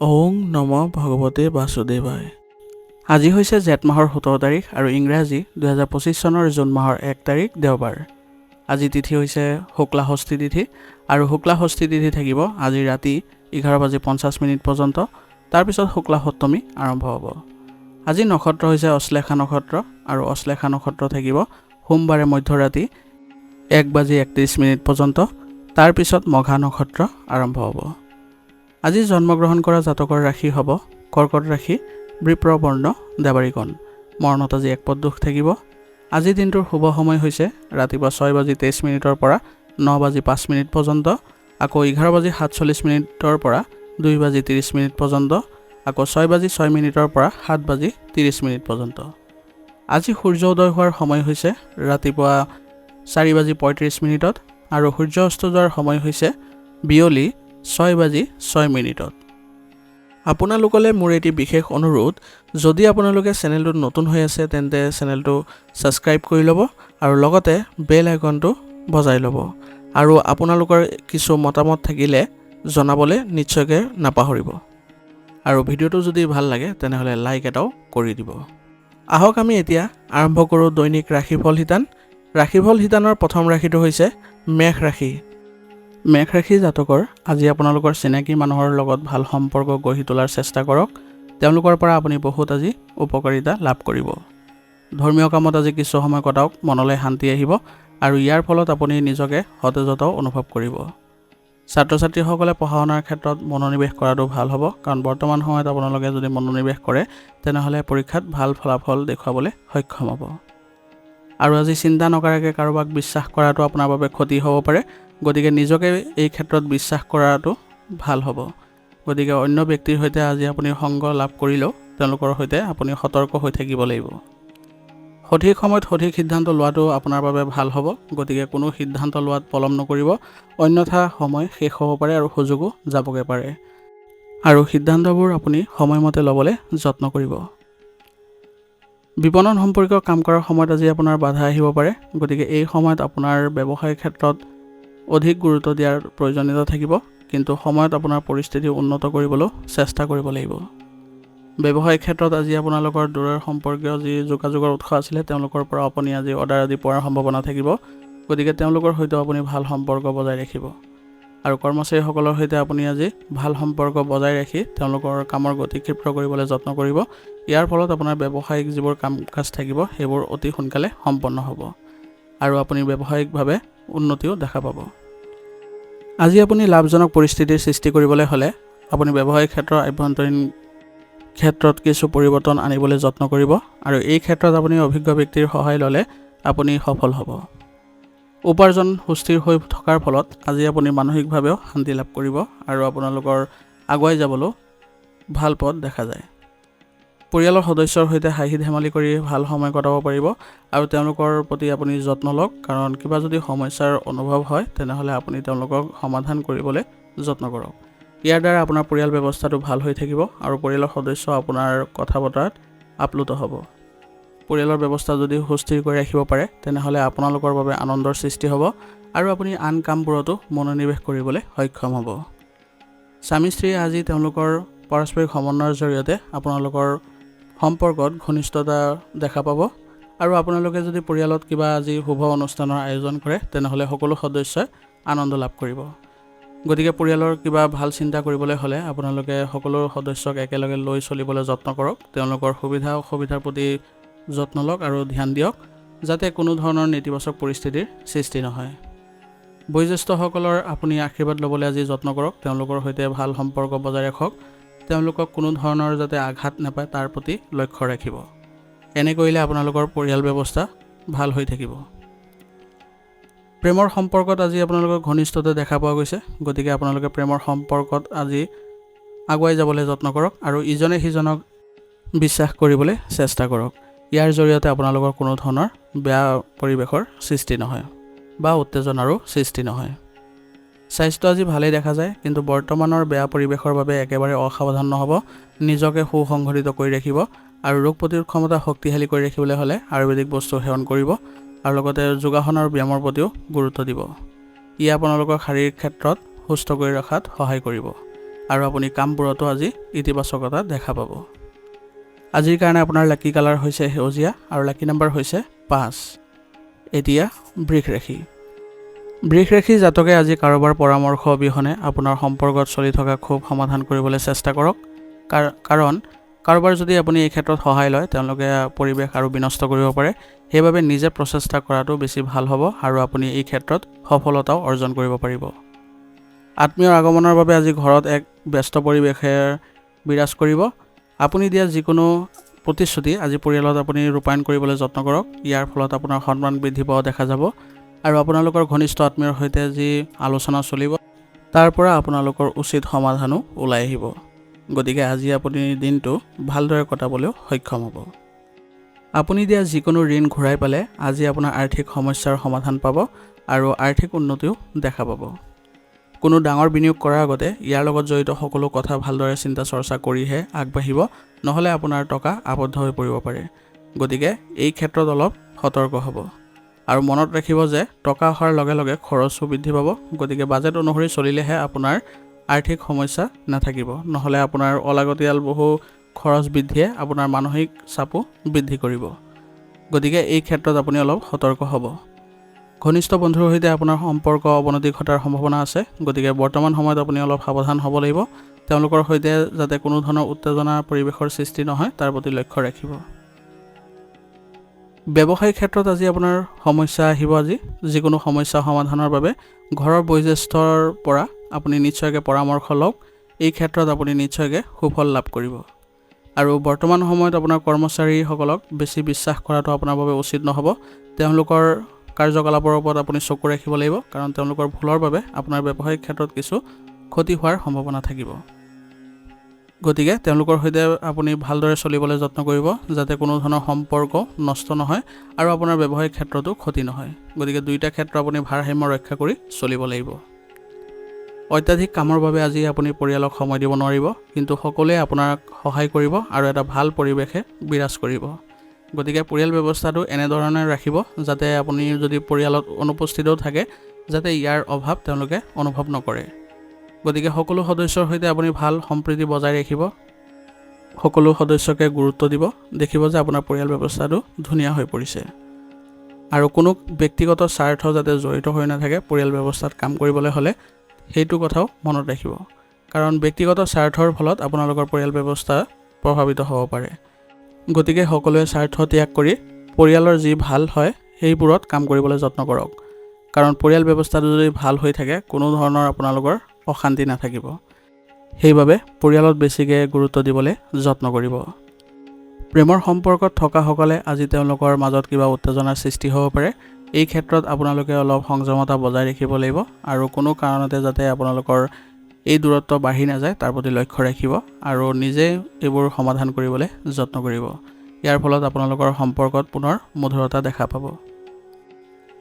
ওং নম ভগৱতে বাসুদেৱায়। আজি হৈছে জেঠ মাহৰ 17 তাৰিখ আৰু ইংৰাজী 2025 চনৰ জুন মাহৰ 1 তাৰিখ দেওবাৰ। আজি তিথি হৈছে শুক্লা ষষ্ঠী তিথি আৰু শুক্লা ষষ্ঠী তিথি থাকিব আজি ৰাতি 11:50 পৰ্যন্ত। তাৰপিছত শুক্লা সপ্তমী আৰম্ভ হ'ব। আজি নক্ষত্ৰ হৈছে অশ্লেষা নক্ষত্ৰ আৰু অশ্লেষা নক্ষত্ৰ থাকিব সোমবাৰে মধ্যৰাতি 1:31 পৰ্যন্ত। তাৰপিছত মঘা নক্ষত্ৰ আৰম্ভ হ'ব। আজি জন্মগ্ৰহণ কৰা জাতকৰ ৰাশি হ'ব কৰ্কট ৰাশি, বৃপ্ৰ বৰ্ণ, দেৱাৰীকণ। মৰণত আজি এক পদ দুখ থাকিব। আজি দিনটোৰ শুভ সময় হৈছে ৰাতিপুৱা 6:23 পৰা 9:05 পৰ্যন্ত, আকৌ 11:47 পৰা 2:30 পৰ্যন্ত, আকৌ 6:06 পৰা 7:30 পৰ্যন্ত। আজি সূৰ্য উদয় হোৱাৰ সময় হৈছে ৰাতিপুৱা 4:35 আৰু সূৰ্য অস্ত যোৱাৰ সময় হৈছে বিয়লি 6:06। আপোনালোকলৈ মোৰ এটি বিশেষ অনুৰোধ, যদি আপোনালোকে চেনেলটোত নতুন হৈ আছে তেন্তে চেনেলটো ছাবস্ক্ৰাইব কৰি ল'ব আৰু লগতে বেল আইকনটো বজাই ল'ব। আৰু আপোনালোকৰ কিছু মতামত থাকিলে জনাবলৈ নিশ্চয়কৈ নাপাহৰিব। আৰু ভিডিঅ'টো যদি ভাল লাগে তেনেহ'লে লাইক এটাও কৰি দিব। আহক আমি এতিয়া আৰম্ভ কৰোঁ দৈনিক ৰাশিফল শিতান। ৰাশিফল শিতানৰ প্ৰথম ৰাশিটো হৈছে মেষ ৰাশি। মেষ ৰাশি জাতকৰ আজি আপোনালোকৰ চিনাকি মানুহৰ লগত ভাল সম্পৰ্ক গঢ়ি তোলাৰ চেষ্টা কৰক। তেওঁলোকৰ পৰা আপুনি বহুত আজি উপকাৰিতা লাভ কৰিব। ধৰ্মীয় কামত আজি কিছু সময় কটাওক, মনলৈ শান্তি আহিব আৰু ইয়াৰ ফলত আপুনি নিজকে সতেজতাও অনুভৱ কৰিব। ছাত্ৰ ছাত্ৰীসকলে পঢ়া শুনাৰ ক্ষেত্ৰত মনোনিৱেশ কৰাটো ভাল হ'ব, কাৰণ বৰ্তমান সময়ত আপোনালোকে যদি মনোনিৱেশ কৰে তেনেহ'লে পৰীক্ষাত ভাল ফলাফল দেখুৱাবলৈ সক্ষম হ'ব। আৰু আজি চিন্তা নকৰাকৈ কাৰোবাক বিশ্বাস কৰাটো আপোনাৰ বাবে ক্ষতি হ'ব পাৰে, গতিকে নিজকে এই ক্ষেত্ৰত বিশ্বাস কৰাটো ভাল হ'ব। গতিকে অন্য ব্যক্তিৰ সৈতে আজি আপুনি সংগ লাভ কৰিলেও তেওঁলোকৰ সৈতে আপুনি সতৰ্ক হৈ থাকিব লাগিব। সঠিক সময়ত সঠিক সিদ্ধান্ত লোৱাটো আপোনাৰ বাবে ভাল হ'ব, গতিকে কোনো সিদ্ধান্ত লোৱাত পলম নকৰিব, অন্যথা সময় শেষ হ'ব পাৰে আৰু সুযোগো যাবগৈ পাৰে। আৰু সিদ্ধান্তবোৰ আপুনি সময়মতে ল'বলৈ যত্ন কৰিব। বিপণন সম্পৰ্কীয় কাম কৰাৰ সময়ত আজি আপোনাৰ বাধা আহিব পাৰে, গতিকে এই সময়ত আপোনাৰ ব্যৱসায়িক ক্ষেত্ৰত অধিক গুৰুত্ব দিয়াৰ প্ৰয়োজনীয়তা থাকিব, কিন্তু সময়ত আপোনাৰ পৰিস্থিতি উন্নত কৰিবলৈও চেষ্টা কৰিব লাগিব। ব্যৱসায়িক ক্ষেত্ৰত আজি আপোনালোকৰ দূৰৰ সম্পৰ্কীয় যি যোগাযোগৰ উৎস আছিলে তেওঁলোকৰ পৰা আপুনি আজি অৰ্ডাৰ আদি পোৱাৰ সম্ভাৱনা থাকিব, গতিকে তেওঁলোকৰ সৈতেও আপুনি ভাল সম্পৰ্ক বজাই ৰাখিব। আৰু কৰ্মচাৰীসকলৰ সৈতে আপুনি আজি ভাল সম্পৰ্ক বজাই ৰাখি তেওঁলোকৰ কামৰ গতি ক্ষীপ্ৰ কৰিবলৈ যত্ন কৰিব। ইয়াৰ ফলত আপোনাৰ ব্যৱসায়িক যিবোৰ কাম কাজ থাকিব সেইবোৰ অতি সোনকালে সম্পন্ন হ'ব আৰু আপুনি ব্যৱসায়িকভাৱে উন্নতিও দেখা পাব। আজি আপুনি লাভজনক পৰিস্থিতিৰ সৃষ্টি কৰিবলৈ হ'লে আপুনি ব্যৱসায়িক ক্ষেত্ৰৰ আভ্যন্তৰীণ ক্ষেত্ৰত কিছু পৰিৱৰ্তন আনিবলৈ যত্ন কৰিব আৰু এই ক্ষেত্ৰত আপুনি অভিজ্ঞ ব্যক্তিৰ সহায় ল'লে আপুনি সফল হ'ব। উপাৰ্জন সুস্থিৰ হৈ থকাৰ ফলত আজি আপুনি মানসিকভাৱেও শান্তি লাভ কৰিব আৰু আপোনালোকৰ আগুৱাই যাবলৈও ভাল পথ দেখা যায়। পৰিয়ালৰ সদস্যৰ সৈতে হাঁহি ধেমালি কৰি ভাল সময় কটাব পাৰিব আৰু তেওঁলোকৰ প্ৰতি আপুনি যত্ন লওক, কাৰণ কিবা যদি সমস্যাৰ অনুভৱ হয় তেনেহ'লে আপুনি তেওঁলোকক সমাধান কৰিবলৈ যত্ন কৰক। ইয়াৰ দ্বাৰা আপোনাৰ পৰিয়াল ব্যৱস্থাটো ভাল হৈ থাকিব আৰু পৰিয়ালৰ সদস্য আপোনাৰ কথা বতৰাত আপ্লুত হ'ব। পৰিয়ালৰ ব্যৱস্থা যদি সুস্থিৰ কৰি ৰাখিব পাৰে তেনেহ'লে আপোনালোকৰ বাবে আনন্দৰ সৃষ্টি হ'ব আৰু আপুনি আন কামবোৰতো মনোনিৱেশ কৰিবলৈ সক্ষম হ'ব। স্বামী স্ত্ৰীয়ে আজি তেওঁলোকৰ পাৰস্পৰিক সমন্বয়ৰ জৰিয়তে আপোনালোকৰ সম্পৰ্কত ঘনিষ্ঠতা দেখা পাব আৰু আপোনালোকে যদি পৰিয়ালত কিবা আজি শুভ অনুষ্ঠানৰ আয়োজন কৰে তেনেহ'লে সকলো সদস্যই আনন্দ লাভ কৰিব। গতিকে পৰিয়ালৰ কিবা ভাল চিন্তা কৰিবলৈ হ'লে আপোনালোকে সকলো সদস্যক একেলগে লৈ চলিবলৈ যত্ন কৰক। তেওঁলোকৰ সুবিধা অসুবিধাৰ প্ৰতি যত্ন লওক আৰু ধ্যান দিয়ক, যাতে কোনো ধৰণৰ নেতিবাচক পৰিস্থিতিৰ সৃষ্টি নহয়। বয়োজ্যেষ্ঠসকলৰ আপুনি আশীৰ্বাদ ল'বলৈ আজি যত্ন কৰক। তেওঁলোকৰ সৈতে ভাল সম্পৰ্ক বজাই ৰাখক। তেওঁলোকক কোনো ধৰণৰ যাতে আঘাত নাপায় তাৰ প্ৰতি লক্ষ্য ৰাখিব। এনে কৰিলে আপোনালোকৰ পৰিয়াল ব্যৱস্থা ভাল হৈ থাকিব। প্ৰেমৰ সম্পৰ্কত আজি আপোনালোকৰ ঘনিষ্ঠতা দেখা পোৱা গৈছে, গতিকে আপোনালোকে প্ৰেমৰ সম্পৰ্কত আজি আগুৱাই যাবলৈ যত্ন কৰক আৰু ইজনে সিজনক বিশ্বাস কৰিবলৈ চেষ্টা কৰক। ইয়াৰ জৰিয়তে আপোনালোকৰ কোনো ধৰণৰ বেয়া পৰিৱেশৰ সৃষ্টি নহয় বা উত্তেজনাৰো সৃষ্টি নহয়। স্বাস্থ্য আজি ভালেই দেখা যায়, কিন্তু বৰ্তমানৰ বেয়া পৰিৱেশৰ বাবে একেবাৰে অসাৱধান নহ'ব। নিজকে সুসংগঠিত কৰি ৰাখিব আৰু ৰোগ প্ৰতিৰোধ ক্ষমতা শক্তিশালী কৰি ৰাখিবলৈ হ'লে আয়ুৰ্বেদিক বস্তু সেৱন কৰিব আৰু লগতে যোগাসন আৰু ব্যায়ামৰ প্ৰতিও গুৰুত্ব দিব। ই আপোনালোকৰ শাৰীৰিক ক্ষেত্ৰত সুস্থ কৰি ৰখাত সহায় কৰিব আৰু আপুনি কামবোৰতো আজি ইতিবাচকতা দেখা পাব। আজিৰ কাৰণে আপোনাৰ লাকি কালাৰ হৈছে সেউজীয়া আৰু লাকি নম্বৰ হৈছে 5। এতিয়া বৃষ ৰাশি। বৃষ ৰাশি জাতকে আজি কাৰোবাৰ পৰামৰ্শ অবিহনে আপোনাৰ সম্পৰ্কত চলি থকা ক্ষোভ সমাধান কৰিবলৈ চেষ্টা কৰক, কাৰণ কাৰোবাৰ যদি আপুনি এই ক্ষেত্ৰত সহায় লয় তেওঁলোকে পৰিৱেশ আৰু বিনষ্ট কৰিব পাৰে। সেইবাবে নিজে প্ৰচেষ্টা কৰাটো বেছি ভাল হ'ব আৰু আপুনি এই ক্ষেত্ৰত সফলতাও অৰ্জন কৰিব পাৰিব। আত্মীয়ৰ আগমনৰ বাবে আজি ঘৰত এক ব্যস্ত পৰিৱেশে বিৰাজ কৰিব। আপুনি দিয়া যিকোনো প্ৰতিশ্ৰুতি আজি পৰিয়ালত আপুনি ৰূপায়ণ কৰিবলৈ যত্ন কৰক। ইয়াৰ ফলত আপোনাৰ সন্মান বৃদ্ধি পোৱা দেখা যাব আৰু আপোনালোকৰ ঘনিষ্ঠ আত্মীয়ৰ সৈতে যি আলোচনা চলিব তাৰ পৰা আপোনালোকৰ উচিত সমাধানো ওলাই আহিব। গতিকে আজি আপুনি দিনটো ভালদৰে কটাবলৈও সক্ষম হ'ব। আপুনি দিয়া যিকোনো ঋণ ঘূৰাই পালে আজি আপোনাৰ আৰ্থিক সমস্যাৰ সমাধান পাব আৰু আৰ্থিক উন্নতিও দেখা পাব। কোনো ডাঙৰ বিনিয়োগ কৰাৰ আগতে ইয়াৰ লগত জড়িত সকলো কথা ভালদৰে চিন্তা চৰ্চা কৰিহে আগবাঢ়িব, নহ'লে আপোনাৰ টকা আবদ্ধ হৈ পৰিব পাৰে। গতিকে এই ক্ষেত্ৰত অলপ সতৰ্ক হ'ব আৰু মনত ৰাখিব যে টকা অহাৰ লগে লগে খৰচো বৃদ্ধি পাব। গতিকে বাজেট অনুসৰি চলিলেহে আপোনাৰ আৰ্থিক সমস্যা নাথাকিব, নহ'লে আপোনাৰ অলাগতিয়াল বহু খৰচ বৃদ্ধিয়ে আপোনাৰ মানসিক চাপো বৃদ্ধি কৰিব। গতিকে এই ক্ষেত্ৰত আপুনি অলপ সতৰ্ক হ'ব। ঘনিষ্ঠ বন্ধুৰ সৈতে আপোনাৰ সম্পৰ্ক অৱনতি ঘটাৰ সম্ভাৱনা আছে। গতিকে বৰ্তমান সময়ত আপুনি অলপ সাৱধান হ'ব লাগিব। তেওঁলোকৰ সৈতে যাতে কোনো ধৰণৰ উত্তেজনা পৰিৱেশৰ সৃষ্টি নহয় তাৰ প্ৰতি লক্ষ্য ৰাখিব। ব্যৱসায়িক ক্ষেত্ৰত আজি আপোনাৰ সমস্যা আহিব। আজি যিকোনো সমস্যা সমাধানৰ বাবে ঘৰৰ বয়োজ্যেষ্ঠৰ পৰা আপুনি নিশ্চয়কৈ পৰামৰ্শ লওক। এই ক্ষেত্ৰত আপুনি নিশ্চয়কৈ সুফল লাভ কৰিব। আৰু বৰ্তমান সময়ত আপোনাৰ কৰ্মচাৰীসকলক বেছি বিশ্বাস কৰাটো আপোনাৰ বাবে উচিত নহ'ব। তেওঁলোকৰ কাৰ্যকলাপৰ ওপৰত আপুনি চকু ৰাখিব লাগিব, কাৰণ তেওঁলোকৰ ভুলৰ বাবে আপোনাৰ ব্যৱসায়িক ক্ষেত্ৰত কিছু ক্ষতি হোৱাৰ সম্ভাৱনা থাকিব। গতিকে তেওঁলোকৰ সৈতে আপুনি ভালদৰে চলিবলৈ যত্ন কৰিব, যাতে কোনো ধৰণৰ সম্পৰ্ক নষ্ট নহয় আৰু আপোনাৰ ব্যৱসায়িক ক্ষেত্ৰতো ক্ষতি নহয়। গতিকে দুয়োটা ক্ষেত্ৰ আপুনি ভাৰসাম্য ৰক্ষা কৰি চলিব লাগিব। অত্যাধিক কামৰ বাবে আজি আপুনি পৰিয়ালক সময় দিব নোৱাৰিব, কিন্তু সকলোৱে আপোনাক সহায় কৰিব আৰু এটা ভাল পৰিৱেশে বিৰাজ কৰিব। গতিকে পৰিয়াল ব্যৱস্থাটো এনেধৰণে ৰাখিব যাতে আপুনি যদি পৰিয়ালত অনুপস্থিতও থাকে যাতে ইয়াৰ অভাৱ তেওঁলোকে অনুভৱ নকৰে। গতিকে সকলো সদস্যৰ সৈতে আপুনি ভাল সম্প্ৰীতি বজাই ৰাখিব, সকলো সদস্যকে গুৰুত্ব দিব। দেখিব যে আপোনাৰ পৰিয়াল ব্যৱস্থাটো ধুনীয়া হৈ পৰিছে আৰু কোনো ব্যক্তিগত স্বাৰ্থ যাতে জড়িত হৈ নাথাকে পৰিয়াল ব্যৱস্থাত কাম কৰিবলৈ হ'লে, সেইটো কথাও মনত ৰাখিব, কাৰণ ব্যক্তিগত স্বাৰ্থৰ ফলত আপোনালোকৰ পৰিয়াল ব্যৱস্থা প্ৰভাৱিত হ'ব পাৰে। গতিকে সকলোৱে স্বাৰ্থ ত্যাগ কৰি পৰিয়ালৰ যি ভাল হয় সেইবোৰত কাম কৰিবলৈ যত্ন কৰক, কাৰণ পৰিয়াল ব্যৱস্থাটো যদি ভাল হৈ থাকে কোনো ধৰণৰ আপোনালোকৰ অশান্তি নাথাকিব। সেইবাবে পৰিয়ালত বেছিকৈ গুৰুত্ব দিবলৈ যত্ন কৰিব। প্ৰেমৰ সম্পৰ্কত থকাসকলে আজি তেওঁলোকৰ মাজত কিবা উত্তেজনাৰ সৃষ্টি হ'ব পাৰে। এই ক্ষেত্ৰত আপোনালোকে অলপ সংযমতা বজাই ৰাখিব লাগিব আৰু কোনো কাৰণতে যাতে আপোনালোকৰ এই দূৰত্ব বাঢ়ি নাযায় তাৰ প্ৰতি লক্ষ্য ৰাখিব আৰু নিজে এইবোৰ সমাধান কৰিবলৈ যত্ন কৰিব। ইয়াৰ ফলত আপোনালোকৰ সম্পৰ্কত পুনৰ মধুৰতা দেখা পাব।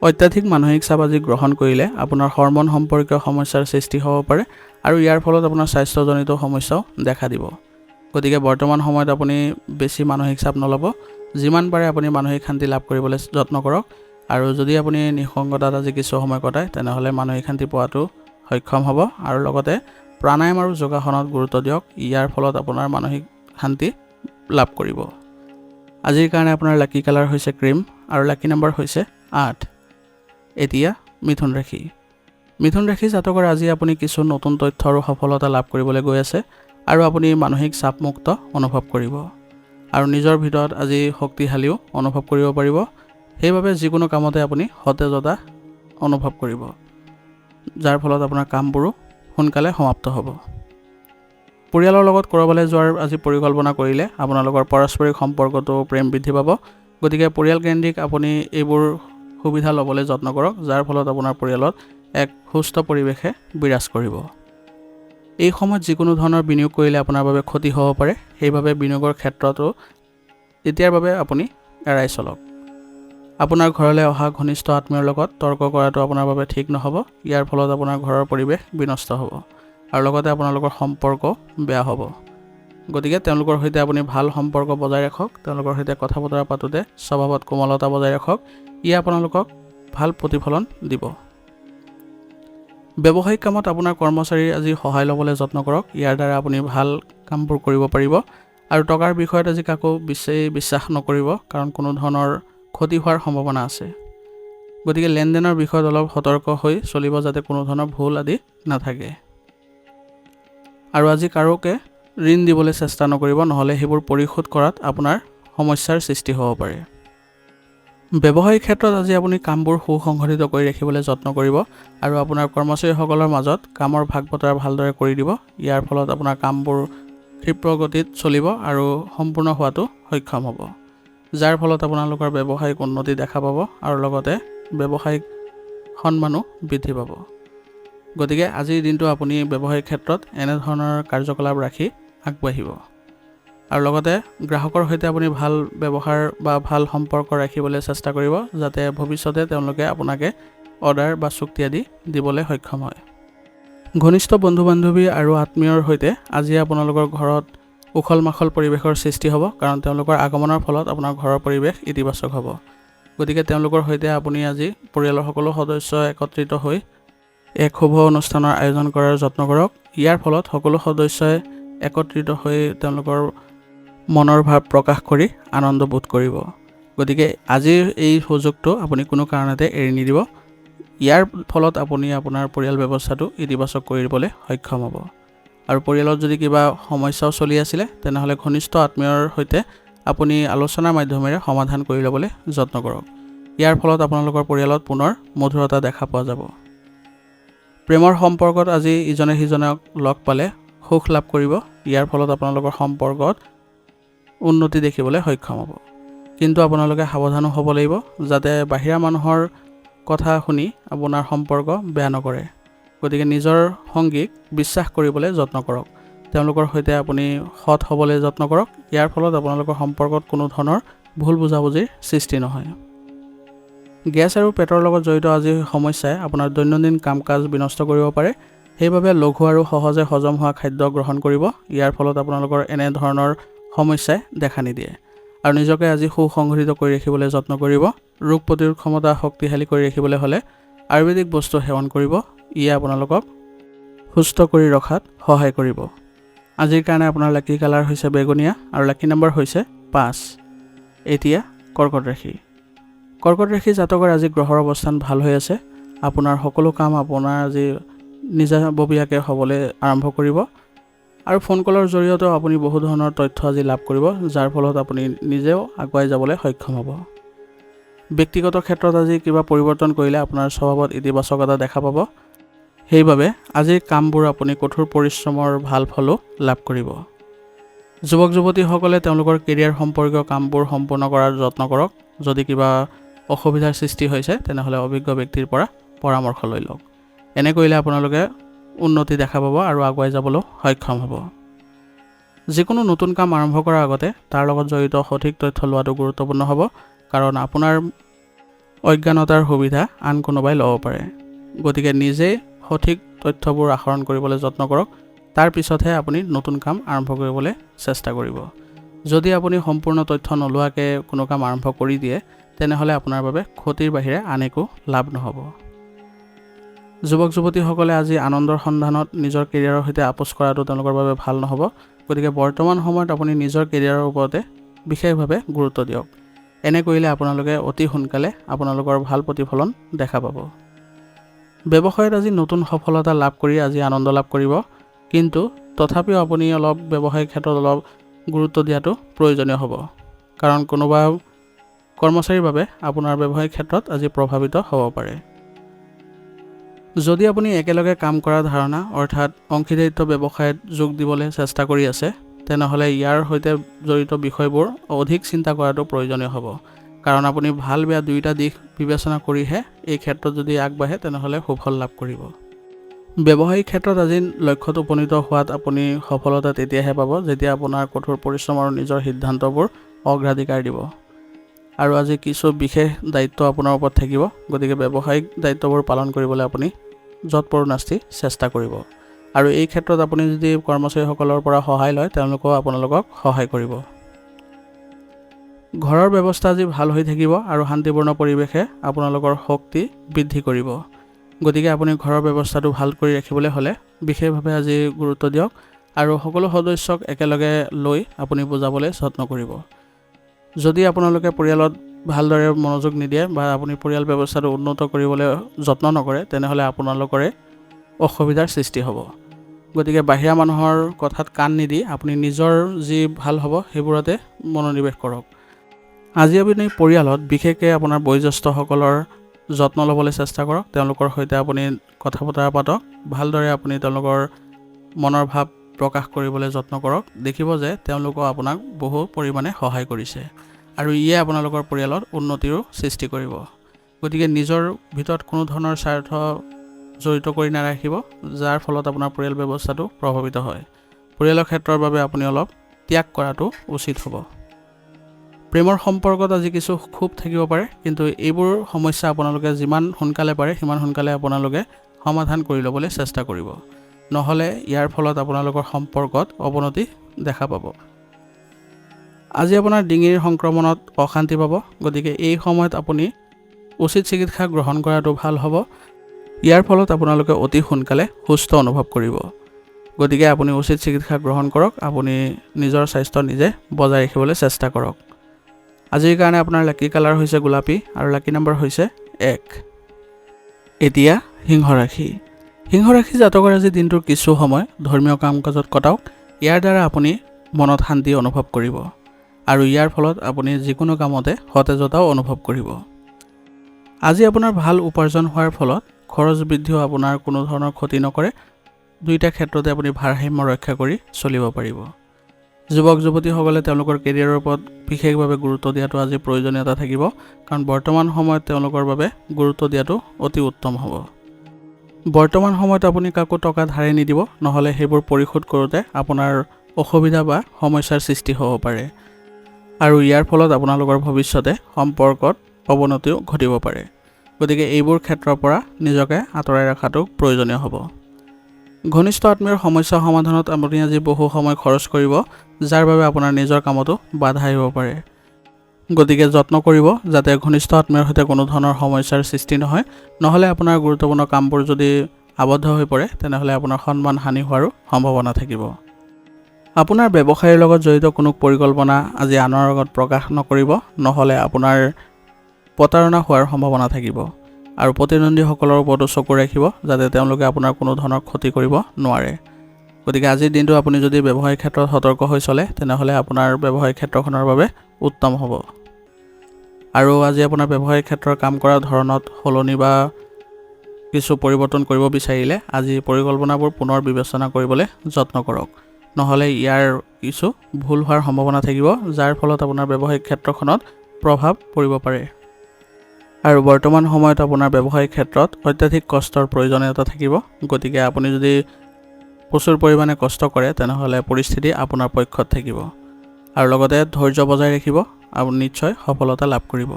অত্যাধিক মানসিক চাপ আজি গ্ৰহণ কৰিলে আপোনাৰ হৰমন সম্পৰ্কীয় সমস্যাৰ সৃষ্টি হ'ব পাৰে আৰু ইয়াৰ ফলত আপোনাৰ স্বাস্থ্যজনিত সমস্যাও দেখা দিব। গতিকে বৰ্তমান সময়ত আপুনি বেছি মানসিক চাপ নল'ব। যিমান পাৰে আপুনি মানসিক শান্তি লাভ কৰিবলৈ যত্ন কৰক আৰু যদি আপুনি নিসংগতাত আজি কিছু সময় কটায় তেনেহ'লে মানসিক শান্তি পোৱাটো সক্ষম হ'ব আৰু লগতে প্ৰাণায়াম আৰু যোগাসনত গুৰুত্ব দিয়ক। ইয়াৰ ফলত আপোনাৰ মানসিক শান্তি লাভ কৰিব। আজিৰ কাৰণে আপোনাৰ লাকি কালাৰ হৈছে ক্ৰীম আৰু লাকি নম্বৰ হৈছে 8। এতিয়া মিথুন ৰাশি। মিথুন ৰাশি জাতকৰ আজি আপুনি কিছু নতুন তথ্য আৰু সফলতা লাভ কৰিবলৈ গৈ আছে আৰু আপুনি মানসিক চাপমুক্ত অনুভৱ কৰিব আৰু নিজৰ ভিতৰত আজি শক্তিশালীও অনুভৱ কৰিব পাৰিব। সেইবাবে যিকোনো কামতে আপুনি সতেজতা অনুভৱ কৰিব, যাৰ ফলত আপোনাৰ কামবোৰো সোনকালে সমাপ্ত হ'ব। পৰিয়ালৰ লগত ক'ৰবালৈ যোৱাৰ আজি পৰিকল্পনা কৰিলে আপোনালোকৰ পাৰস্পৰিক সম্পৰ্কটো প্ৰেম বৃদ্ধি পাব। গতিকে পৰিয়াল কেন্দ্ৰিক আপুনি এইবোৰ সুবিধা ল'বলৈ যত্ন কৰক, যাৰ ফলত আপোনাৰ পৰিয়ালত এক সুস্থ পৰিৱেশে বিৰাজ কৰিব। এই সময়ত যিকোনো ধৰণৰ বিনিয়োগ কৰিলে আপোনাৰ বাবে ক্ষতি হ'ব পাৰে। সেইবাবে বিনিয়োগৰ ক্ষেত্ৰতো এতিয়াৰ বাবে আপুনি এৰাই চলক। আপোনাৰ ঘৰলৈ অহা ঘনিষ্ঠ আত্মীয়ৰ লগত তৰ্ক কৰাটো আপোনাৰ বাবে ঠিক নহ'ব। ইয়াৰ ফলত আপোনাৰ ঘৰৰ পৰিৱেশ বিনষ্ট হ'ব আৰু লগতে আপোনালোকৰ সম্পৰ্ক বেয়া হ'ব। গতিকে তেওঁলোকৰ সৈতে আপুনি ভাল সম্পৰ্ক বজাই ৰাখক। তেওঁলোকৰ সৈতে কথা বতৰা পাতোঁতে স্বভাৱত কোমলতা বজাই ৰাখক। ই আপোনালোকক ভাল প্ৰতিফলন দিব। ব্যৱসায়িক কামত আপোনাৰ কৰ্মচাৰীৰ আজি সহায় ল'বলৈ যত্ন কৰক। ইয়াৰ দ্বাৰা আপুনি ভাল কামবোৰ কৰিব পাৰিব। আৰু টকাৰ বিষয়ত আজি কাকো বিশ্বাস নকৰিব, কাৰণ কোনো ধৰণৰ ক্ষতি হোৱাৰ সম্ভাৱনা আছে। গতিকে লেনদেনৰ বিষয়ত অলপ সতৰ্ক হৈ চলিব, যাতে কোনো ধৰণৰ ভুল আদি নাথাকে। আৰু আজি কাৰোকে ঋণ দিবলৈ চেষ্টা নকৰিব, নহ'লে সেইবোৰ পৰিশোধ কৰাত আপোনাৰ সমস্যাৰ সৃষ্টি হ'ব পাৰে। ব্যৱসায়িক ক্ষেত্ৰত আজি আপুনি কামবোৰ সুসংগঠিত কৰি ৰাখিবলৈ যত্ন কৰিব আৰু আপোনাৰ কৰ্মচাৰীসকলৰ মাজত কামৰ ভাগ বতৰা ভালদৰে কৰি দিব। ইয়াৰ ফলত আপোনাৰ কামবোৰ ক্ষীপ্ৰ গতিত চলিব আৰু সম্পূৰ্ণ হোৱাটো সক্ষম হ'ব, যাৰ ফলত আপোনালোকৰ ব্যৱসায়িক উন্নতি দেখা পাব আৰু লগতে ব্যৱসায়িক সন্মানো বৃদ্ধি পাব। গতিকে আজিৰ দিনটো আপুনি ব্যৱসায়িক ক্ষেত্ৰত এনেধৰণৰ কাৰ্যকলাপ ৰাখি আগবাঢ়িব আৰু লগতে গ্ৰাহকৰ সৈতে আপুনি ভাল ব্যৱহাৰ বা ভাল সম্পৰ্ক ৰাখিবলৈ চেষ্টা কৰিব, যাতে ভৱিষ্যতে তেওঁলোকে আপোনাকে অৰ্ডাৰ বা চুক্তি আদি দিবলৈ সক্ষম হয়। ঘনিষ্ঠ বন্ধু বান্ধৱী আৰু আত্মীয়ৰ সৈতে আজি আপোনালোকৰ ঘৰত উখল মাখল পৰিৱেশৰ সৃষ্টি হ'ব, কাৰণ তেওঁলোকৰ আগমনৰ ফলত আপোনাৰ ঘৰৰ পৰিৱেশ ইতিবাচক হ'ব। গতিকে তেওঁলোকৰ সৈতে আপুনি আজি পৰিয়ালৰ সকলো সদস্য একত্ৰিত হৈ এক শুভ অনুষ্ঠানৰ আয়োজন কৰাৰ যত্ন কৰক। ইয়াৰ ফলত সকলো সদস্যই একত্ৰিত হৈ তেওঁলোকৰ মনৰ ভাৱ প্ৰকাশ কৰি আনন্দ বোধ কৰিব। গতিকে আজিৰ এই সুযোগটো আপুনি কোনো কাৰণতে এৰি নিদিব। ইয়াৰ ফলত আপুনি আপোনাৰ পৰিয়াল ব্যৱস্থাটো ইতিবাচক কৰিবলৈ সক্ষম হ'ব। আৰু পৰিয়ালত যদি কিবা সমস্যাও চলি আছিলে, তেনেহ'লে ঘনিষ্ঠ আত্মীয়ৰ সৈতে আপুনি আলোচনাৰ মাধ্যমেৰে সমাধান কৰি ল'বলৈ যত্ন কৰক। ইয়াৰ ফলত আপোনালোকৰ পৰিয়ালত পুনৰ মধুৰতা দেখা পোৱা যাব। প্ৰেমৰ সম্পৰ্কত আজি ইজনে সিজনক লগ পালে সুখ লাভ কৰিব। ইয়াৰ ফলত আপোনালোকৰ সম্পৰ্কত উন্নতি দেখিবলৈ সক্ষম হ'ব। কিন্তু আপোনালোকে সাৱধানো হ'ব লাগিব, যাতে বাহিৰা মানুহৰ কথা শুনি আপোনাৰ সম্পৰ্ক বেয়া নকৰে। গতিকে নিজৰ সংগীক বিশ্বাস কৰিবলৈ যত্ন কৰক। তেওঁলোকৰ সৈতে আপুনি সৎ হ'বলৈ যত্ন কৰক। ইয়াৰ ফলত আপোনালোকৰ সম্পৰ্কত কোনো ধৰণৰ ভুল বুজাবুজিৰ সৃষ্টি নহয়। গেছ আৰু পেটৰ লগত জড়িত আজি সমস্যাই আপোনাৰ দৈনন্দিন কাম কাজ বিনষ্ট কৰিব পাৰে। সেইবাবে লঘু আৰু সহজে হজম হোৱা খাদ্য গ্ৰহণ কৰিব। ইয়াৰ ফলত আপোনালোকৰ এনেধৰণৰ সমস্যাই দেখা নিদিয়ে। আৰু নিজকে আজি সুসংগঠিত কৰি ৰাখিবলৈ যত্ন কৰিব। ৰোগ প্ৰতিৰোধ ক্ষমতা শক্তিশালী কৰি ৰাখিবলৈ হ'লে আয়ুৰ্বেদিক বস্তু সেৱন কৰিব। ইয়ে আপোনালোকক সুস্থ কৰি ৰখাত সহায় কৰিব। আজিৰ কাৰণে আপোনাৰ লাকি কালাৰ হৈছে বেঙুনীয়া আৰু লাকি নম্বৰ হৈছে 5। এতিয়া কৰ্কট ৰাশি। কৰ্কট ৰাশি জাতকৰ আজি গ্ৰহৰ অৱস্থান ভাল হৈ আছে। আপোনাৰ সকলো কাম আপোনাৰ আজি নিজাববীয়াকৈ হ'বলৈ আৰম্ভ কৰিব আৰু ফোন কলৰ জৰিয়তেও আপুনি বহু ধৰণৰ তথ্য আজি লাভ কৰিব, যাৰ ফলত আপুনি নিজেও আগুৱাই যাবলৈ সক্ষম হ'ব। ব্যক্তিগত ক্ষেত্ৰত আজি কিবা পৰিৱৰ্তন কৰিলে আপোনাৰ স্বভাৱত ইতিবাচকতা দেখা পাব। সেইবাবে আজিৰ কামবোৰ আপুনি কঠোৰ পৰিশ্ৰমৰ ভাল ফলো লাভ কৰিব। যুৱক যুৱতীসকলে তেওঁলোকৰ কেৰিয়াৰ সম্পৰ্কীয় কামবোৰ সম্পূৰ্ণ কৰাৰ যত্ন কৰক। যদি কিবা অসুবিধাৰ সৃষ্টি হৈছে, তেনেহ'লে অভিজ্ঞ ব্যক্তিৰ পৰা পৰামৰ্শ লৈ লওক। এনে কৰিলে আপোনালোকে উন্নতি দেখা পাব আৰু আগুৱাই যাবলৈ সক্ষম হ'ব। যিকোনো নতুন কাম আৰম্ভ কৰাৰ আগতে তাৰ লগত জড়িত সঠিক তথ্য লোৱাটো গুৰুত্বপূৰ্ণ হ'ব, কাৰণ আপোনাৰ অজ্ঞানতাৰ সুবিধা আন কোনোবাই ল'ব পাৰে। গতিকে নিজে সঠিক তথ্যবোৰ আহৰণ কৰিবলৈ যত্ন কৰক। তাৰ পিছতহে আপুনি নতুন কাম আৰম্ভ কৰিবলৈ চেষ্টা কৰিব। যদি আপুনি সম্পূৰ্ণ তথ্য নোলোৱাকৈ কোনো কাম আৰম্ভ কৰি দিয়ে, তেনেহ'লে আপোনাৰ বাবে ক্ষতিৰ বাহিৰে আন একো লাভ নহ'ব। যুৱক যুৱতীসকলে আজি আনন্দৰ সন্ধানত নিজৰ কেৰিয়াৰৰ সৈতে আপোচ কৰাটো তেওঁলোকৰ বাবে ভাল নহ'ব। গতিকে বৰ্তমান সময়ত আপুনি নিজৰ কেৰিয়াৰৰ ওপৰতে বিশেষভাৱে গুৰুত্ব দিয়ক। এনে কৰিলে আপোনালোকে অতি সোনকালে আপোনালোকৰ ভাল প্ৰতিফলন দেখা পাব। ব্যৱসায়ত আজি নতুন সফলতা লাভ কৰি আজি আনন্দ লাভ কৰিব, কিন্তু তথাপিও আপুনি অলপ ব্যৱসায়িক ক্ষেত্ৰত অলপ গুৰুত্ব দিয়াটো প্ৰয়োজনীয় হ'ব, কাৰণ কোনোবা কৰ্মচাৰীৰ বাবে আপোনাৰ ব্যৱসায়িক ক্ষেত্ৰত আজি প্ৰভাৱিত হ'ব পাৰে। যদি আপুনি একেলগে কাম কৰাৰ ধাৰণা অৰ্থাৎ অংশীদাৰিত্ব ব্যৱসায়ত যোগ দিবলৈ চেষ্টা কৰি আছে, তেনেহ'লে ইয়াৰ সৈতে জড়িত বিষয়বোৰ অধিক চিন্তা কৰাটো প্ৰয়োজনীয় হ'ব, কাৰণ আপুনি ভাল বেয়া দুয়োটা দিশ বিবেচনা কৰিহে এই ক্ষেত্ৰত যদি আগবাঢ়ে তেনেহ'লে সুফল লাভ কৰিব। ব্যৱসায়িক ক্ষেত্ৰত আজি লক্ষ্যত উপনীত হোৱাত আপুনি সফলতা তেতিয়াহে পাব যেতিয়া আপোনাৰ কঠোৰ পৰিশ্ৰম আৰু নিজৰ সিদ্ধান্তবোৰ অগ্ৰাধিকাৰ দিব। আৰু আজি কিছু বিশেষ দায়িত্ব আপোনাৰ ওপৰত থাকিব। গতিকে ব্যৱসায়িক দায়িত্ববোৰ পালন কৰিবলৈ আপুনি যৎপৰোনাস্তি চেষ্টা কৰিব। আৰু এই ক্ষেত্ৰত আপুনি যদি কৰ্মচাৰীসকলৰ পৰা সহায় লয়, তেওঁলোকেও আপোনালোকক সহায় কৰিব। ঘৰৰ ব্যৱস্থা আজি ভাল হৈ থাকিব আৰু শান্তিপূৰ্ণ পৰিৱেশে আপোনালোকৰ শক্তি বৃদ্ধি কৰিব। গতিকে আপুনি ঘৰৰ ব্যৱস্থাটো ভাল কৰি ৰাখিবলৈ হ'লে বিশেষভাৱে আজি গুৰুত্ব দিয়ক আৰু সকলো সদস্যক একেলগে লৈ আপুনি বুজাবলৈ যত্ন কৰিব। যদি আপোনালোকে পৰিয়ালত ভালদৰে মনোযোগ নিদিয়ে বা আপুনি পৰিয়াল ব্যৱস্থাটো উন্নত কৰিবলৈ যত্ন নকৰে, তেনেহ'লে আপোনালোকৰে অসুবিধাৰ সৃষ্টি হ'ব। গতিকে বাহিৰা মানুহৰ কথাত কাণ নিদি আপুনি নিজৰ যি ভাল হ'ব সেইবোৰতে মনোনিৱেশ কৰক। আজি আপুনি পৰিয়ালত বিশেষকৈ আপোনাৰ বয়োজ্যেষ্ঠসকলৰ যত্ন ল'বলৈ চেষ্টা কৰক। তেওঁলোকৰ সৈতে আপুনি কথা বতৰা পাতক, ভালদৰে আপুনি তেওঁলোকৰ মনৰ ভাৱ প্ৰকাশ কৰিবলৈ যত্ন কৰক। দেখিব যে তেওঁলোকেও আপোনাক বহু পৰিমাণে সহায় কৰিছে আৰু ইয়ে আপোনালোকৰ পৰিয়ালত উন্নতিৰো সৃষ্টি কৰিব। গতিকে নিজৰ ভিতৰত কোনো ধৰণৰ স্বাৰ্থ জড়িত কৰি নাৰাখিব, যাৰ ফলত আপোনাৰ পৰিয়াল ব্যৱস্থাটো প্ৰভাৱিত হয়। পৰিয়ালৰ ক্ষেত্ৰৰ বাবে আপুনি অলপ ত্যাগ কৰাটো উচিত হ'ব। প্ৰেমৰ সম্পৰ্কত আজি কিছু ক্ষোভ থাকিব পাৰে, কিন্তু এইবোৰ সমস্যা আপোনালোকে যিমান সোনকালে পাৰে সিমান সোনকালে আপোনালোকে সমাধান কৰি ল'বলৈ চেষ্টা কৰিব। নহ'লে ইয়াৰ ফলত আপোনালোকৰ সম্পৰ্কত অৱনতি দেখা পাব। আজি আপোনাৰ ডিঙিৰ সংক্ৰমণত অশান্তি পাব, গতিকে এই সময়ত আপুনি উচিত চিকিৎসা গ্ৰহণ কৰাটো ভাল হ'ব। ইয়াৰ ফলত আপোনালোকে অতি সোনকালে সুস্থ অনুভৱ কৰিব। গতিকে আপুনি উচিত চিকিৎসা গ্ৰহণ কৰক, আপুনি নিজৰ স্বাস্থ্য নিজে বজাই ৰাখিবলৈ চেষ্টা কৰক। আজিৰ কাৰণে আপোনাৰ লাকি কালাৰ হৈছে গোলাপী আৰু লাকি নম্বৰ হৈছে 1। এতিয়া সিংহ ৰাশি। সিংহ ৰাশি জাতকৰ আজি দিনটোৰ কিছু সময় ধৰ্মীয় কাম কাজত কটাওক। ইয়াৰ দ্বাৰা আপুনি মনত শান্তি অনুভৱ কৰিব আৰু ইয়াৰ ফলত আপুনি যিকোনো কামতে সতেজতাও অনুভৱ কৰিব। আজি আপোনাৰ ভাল উপাৰ্জন হোৱাৰ ফলত খৰচ বৃদ্ধিও আপোনাৰ কোনো ধৰণৰ ক্ষতি নকৰে। দুয়োটা ক্ষেত্ৰতে আপুনি ভাৰসাম্য ৰক্ষা কৰি চলিব পাৰিব। যুৱক যুৱতীসকলে তেওঁলোকৰ কেৰিয়াৰৰ ওপৰত বিশেষভাৱে গুৰুত্ব দিয়াটো আজি প্ৰয়োজনীয়তা থাকিব, কাৰণ বৰ্তমান সময়ত তেওঁলোকৰ বাবে গুৰুত্ব দিয়াটো অতি উত্তম হ'ব। বৰ্তমান সময়ত আপুনি কাকো টকা ধাৰে নিদিব, নহ'লে সেইবোৰ পৰিশোধ কৰোঁতে আপোনাৰ অসুবিধা বা সমস্যাৰ সৃষ্টি হ'ব পাৰে আৰু ইয়াৰ ফলত আপোনালোকৰ ভৱিষ্যতে সম্পৰ্কত অৱনতিও ঘটিব পাৰে। গতিকে এইবোৰ ক্ষেত্ৰৰ পৰা নিজকে আঁতৰাই ৰখাটো প্ৰয়োজনীয় হ'ব। ঘনিষ্ঠ আত্মীয়ৰ সমস্যা সমাধানত আপুনি আজি বহু সময় খৰচ কৰিব, যাৰ বাবে আপোনাৰ নিজৰ কামতো বাধা আহিব পাৰে। গতিকে যত্ন কৰিব যাতে ঘনিষ্ঠ আত্মীয়ৰ সৈতে কোনো ধৰণৰ সমস্যাৰ সৃষ্টি নহয়, নহ'লে আপোনাৰ গুৰুত্বপূৰ্ণ কামবোৰ যদি আবদ্ধ হৈ পৰে তেনেহ'লে আপোনাৰ সন্মান হানি হোৱাৰো সম্ভাৱনা থাকিব। আপোনাৰ ব্যৱসায়ৰ লগত জড়িত কোনো পৰিকল্পনা আজি আনৰ আগত প্ৰকাশ নকৰিব, নহ'লে আপোনাৰ প্ৰতাৰণা হোৱাৰ সম্ভাৱনা থাকিব আৰু প্ৰতিদ্বন্দ্বীসকলৰ ওপৰতো চকু ৰাখিব যাতে তেওঁলোকে আপোনাৰ কোনো ধৰণৰ ক্ষতি কৰিব নোৱাৰে। গতিকে আজিৰ দিনটো আপুনি যদি ব্যৱসায়িক ক্ষেত্ৰত সতৰ্ক হৈ চলে তেনেহ'লে আপোনাৰ ব্যৱসায়িক ক্ষেত্ৰখনৰ বাবে উত্তম হ'ব। আৰু আজি আপোনাৰ ব্যৱসায়িক ক্ষেত্ৰৰ কাম কৰাৰ ধৰণত সলনি বা কিছু পৰিৱৰ্তন কৰিব বিচাৰিলে আজি পৰিকল্পনাবোৰ পুনৰ বিবেচনা কৰিবলৈ যত্ন কৰক, নহ'লে ইয়াৰ কিছু ভুল হোৱাৰ সম্ভাৱনা থাকিব, যাৰ ফলত আপোনাৰ ব্যৱসায়িক ক্ষেত্ৰখনত প্ৰভাৱ পৰিব পাৰে। আৰু বৰ্তমান সময়ত আপোনাৰ ব্যৱসায়িক ক্ষেত্ৰত অত্যাধিক কষ্টৰ প্ৰয়োজনীয়তা থাকিব। গতিকে আপুনি যদি প্ৰচুৰ পৰিমাণে কষ্ট কৰে তেনেহ'লে পৰিস্থিতি আপোনাৰ পক্ষত থাকিব আৰু লগতে ধৈৰ্য বজাই ৰাখিব, আপুনি নিশ্চয় সফলতা লাভ কৰিব।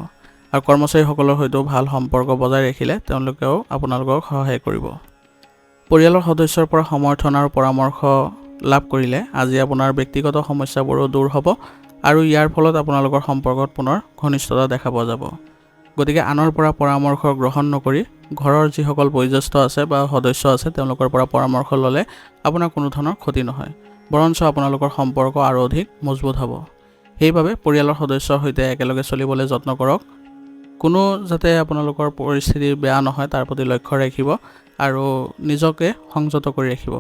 আৰু কৰ্মচাৰীসকলৰ সৈতেও ভাল সম্পৰ্ক বজাই ৰাখিলে তেওঁলোকেও আপোনালোকক সহায় কৰিব। পৰিয়ালৰ সদস্যৰ পৰা সমৰ্থন আৰু পৰামৰ্শ লাভ কৰিলে আজি আপোনাৰ ব্যক্তিগত সমস্যাবোৰো দূৰ হ'ব আৰু ইয়াৰ ফলত আপোনালোকৰ সম্পৰ্কত পুনৰ ঘনিষ্ঠতা দেখা পোৱা যাব। গতিকে আনৰ পৰা পৰামৰ্শ গ্ৰহণ নকৰি ঘৰৰ যিসকল বয়োজ্যেষ্ঠ আছে বা সদস্য আছে তেওঁলোকৰ পৰা পৰামৰ্শ ল'লে আপোনাৰ কোনো ধৰণৰ ক্ষতি নহয়, বৰঞ্চ আপোনালোকৰ সম্পৰ্ক আৰু অধিক মজবুত হ'ব। সেইবাবে পৰিয়ালৰ সদস্যৰ সৈতে একেলগে চলিবলৈ যত্ন কৰক। কোনো যাতে আপোনালোকৰ পৰিস্থিতি বেয়া নহয় তাৰ প্ৰতি লক্ষ্য ৰাখিব আৰু নিজকে সংযত কৰি ৰাখিব।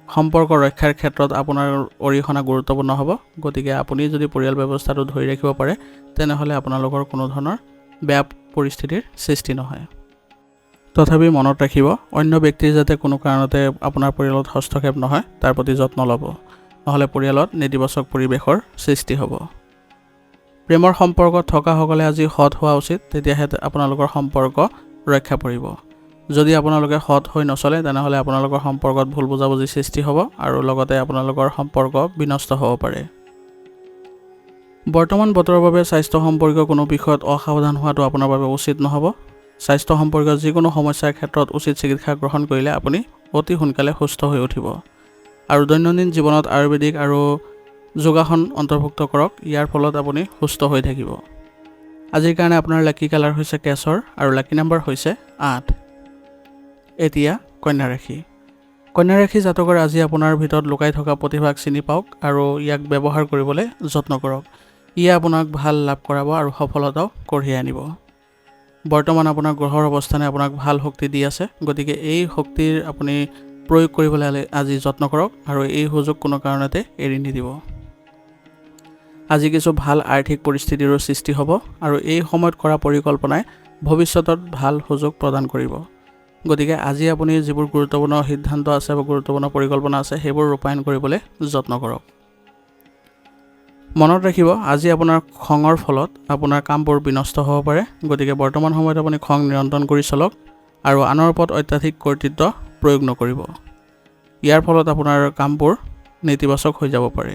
সম্পৰ্ক ৰক্ষাৰ ক্ষেত্ৰত আপোনাৰ অৰিহণা গুৰুত্বপূৰ্ণ হ'ব। গতিকে আপুনি যদি পৰিয়াল ব্যৱস্থাটো ধৰি ৰাখিব পাৰে তেনেহ'লে আপোনালোকৰ কোনো ধৰণৰ বেয়া পৰিস্থিতিৰ সৃষ্টি নহয়। তথাপি মনত ৰাখিব অন্য ব্যক্তিৰ যাতে কোনো কাৰণতে আপোনাৰ পৰিয়ালত হস্তক্ষেপ নহয় তাৰ প্ৰতি যত্ন ল'ব, নহ'লে পৰিয়ালত নেতিবাচক পৰিৱেশৰ সৃষ্টি হ'ব। প্ৰেমৰ সম্পৰ্কত থকাসকলে আজি সৎ হোৱা উচিত, তেতিয়াহে আপোনালোকৰ সম্পৰ্ক ৰক্ষা পৰিব। যদি আপোনালোকে সৎ হৈ নচলে তেনেহ'লে আপোনালোকৰ সম্পৰ্কত ভুল বুজাবুজি সৃষ্টি হ'ব আৰু লগতে আপোনালোকৰ সম্পৰ্ক বিনষ্ট হ'ব পাৰে। বৰ্তমান বতৰৰ বাবে স্বাস্থ্য সম্পৰ্কীয় কোনো বিষয়ত অসাৱধান হোৱাটো আপোনাৰ বাবে উচিত নহ'ব। স্বাস্থ্য সম্পৰ্কীয় যিকোনো সমস্যাৰ ক্ষেত্ৰত উচিত চিকিৎসা গ্ৰহণ কৰিলে আপুনি অতি সোনকালে সুস্থ হৈ উঠিব। আৰু দৈনন্দিন জীৱনত আয়ুৰ্বেদিক আৰু যোগাসন অন্তৰ্ভুক্ত কৰক, ইয়াৰ ফলত আপুনি সুস্থ হৈ থাকিব। আজিৰ কাৰণে আপোনাৰ লাকি কালাৰ হৈছে কেশৰ আৰু লাকি নম্বৰ হৈছে 8। এতিয়া কন্যা ৰাশি। কন্যা ৰাশি জাতকৰ আজি আপোনাৰ ভিতৰত লুকাই থকা প্ৰতিভাক চিনি পাওক আৰু ইয়াক ব্যৱহাৰ কৰিবলৈ যত্ন কৰক। ইয়ে আপোনাক ভাল লাভ কৰাব আৰু সফলতাও কঢ়িয়াই আনিব। বৰ্তমান আপোনাৰ গ্ৰহৰ অৱস্থানে আপোনাক ভাল শক্তি দি আছে, গতিকে এই শক্তিৰ আপুনি প্ৰয়োগ কৰিবলৈ আজি যত্ন কৰক আৰু এই সুযোগ কোনো কাৰণতে এৰি নিদিব। আজি কিছু ভাল আৰ্থিক পৰিস্থিতিৰো সৃষ্টি হ'ব আৰু এই সময়ত কৰা পৰিকল্পনাই ভৱিষ্যতত ভাল সুযোগ প্ৰদান কৰিব। গতিকে আজি আপুনি যিবোৰ গুৰুত্বপূৰ্ণ সিদ্ধান্ত আছে বা গুৰুত্বপূৰ্ণ পৰিকল্পনা আছে সেইবোৰ ৰূপায়ণ কৰিবলৈ যত্ন কৰক। মনত ৰাখিব, আজি আপোনাৰ খঙৰ ফলত আপোনাৰ কামবোৰ বিনষ্ট হ'ব পাৰে, গতিকে বৰ্তমান সময়ত আপুনি খং নিয়ন্ত্ৰণ কৰি চলক আৰু আনৰ ওপৰত অত্যাধিক কৰ্তৃত্ব প্ৰয়োগ নকৰিব। ইয়াৰ ফলত আপোনাৰ কামবোৰ নেতিবাচক হৈ যাব পাৰে।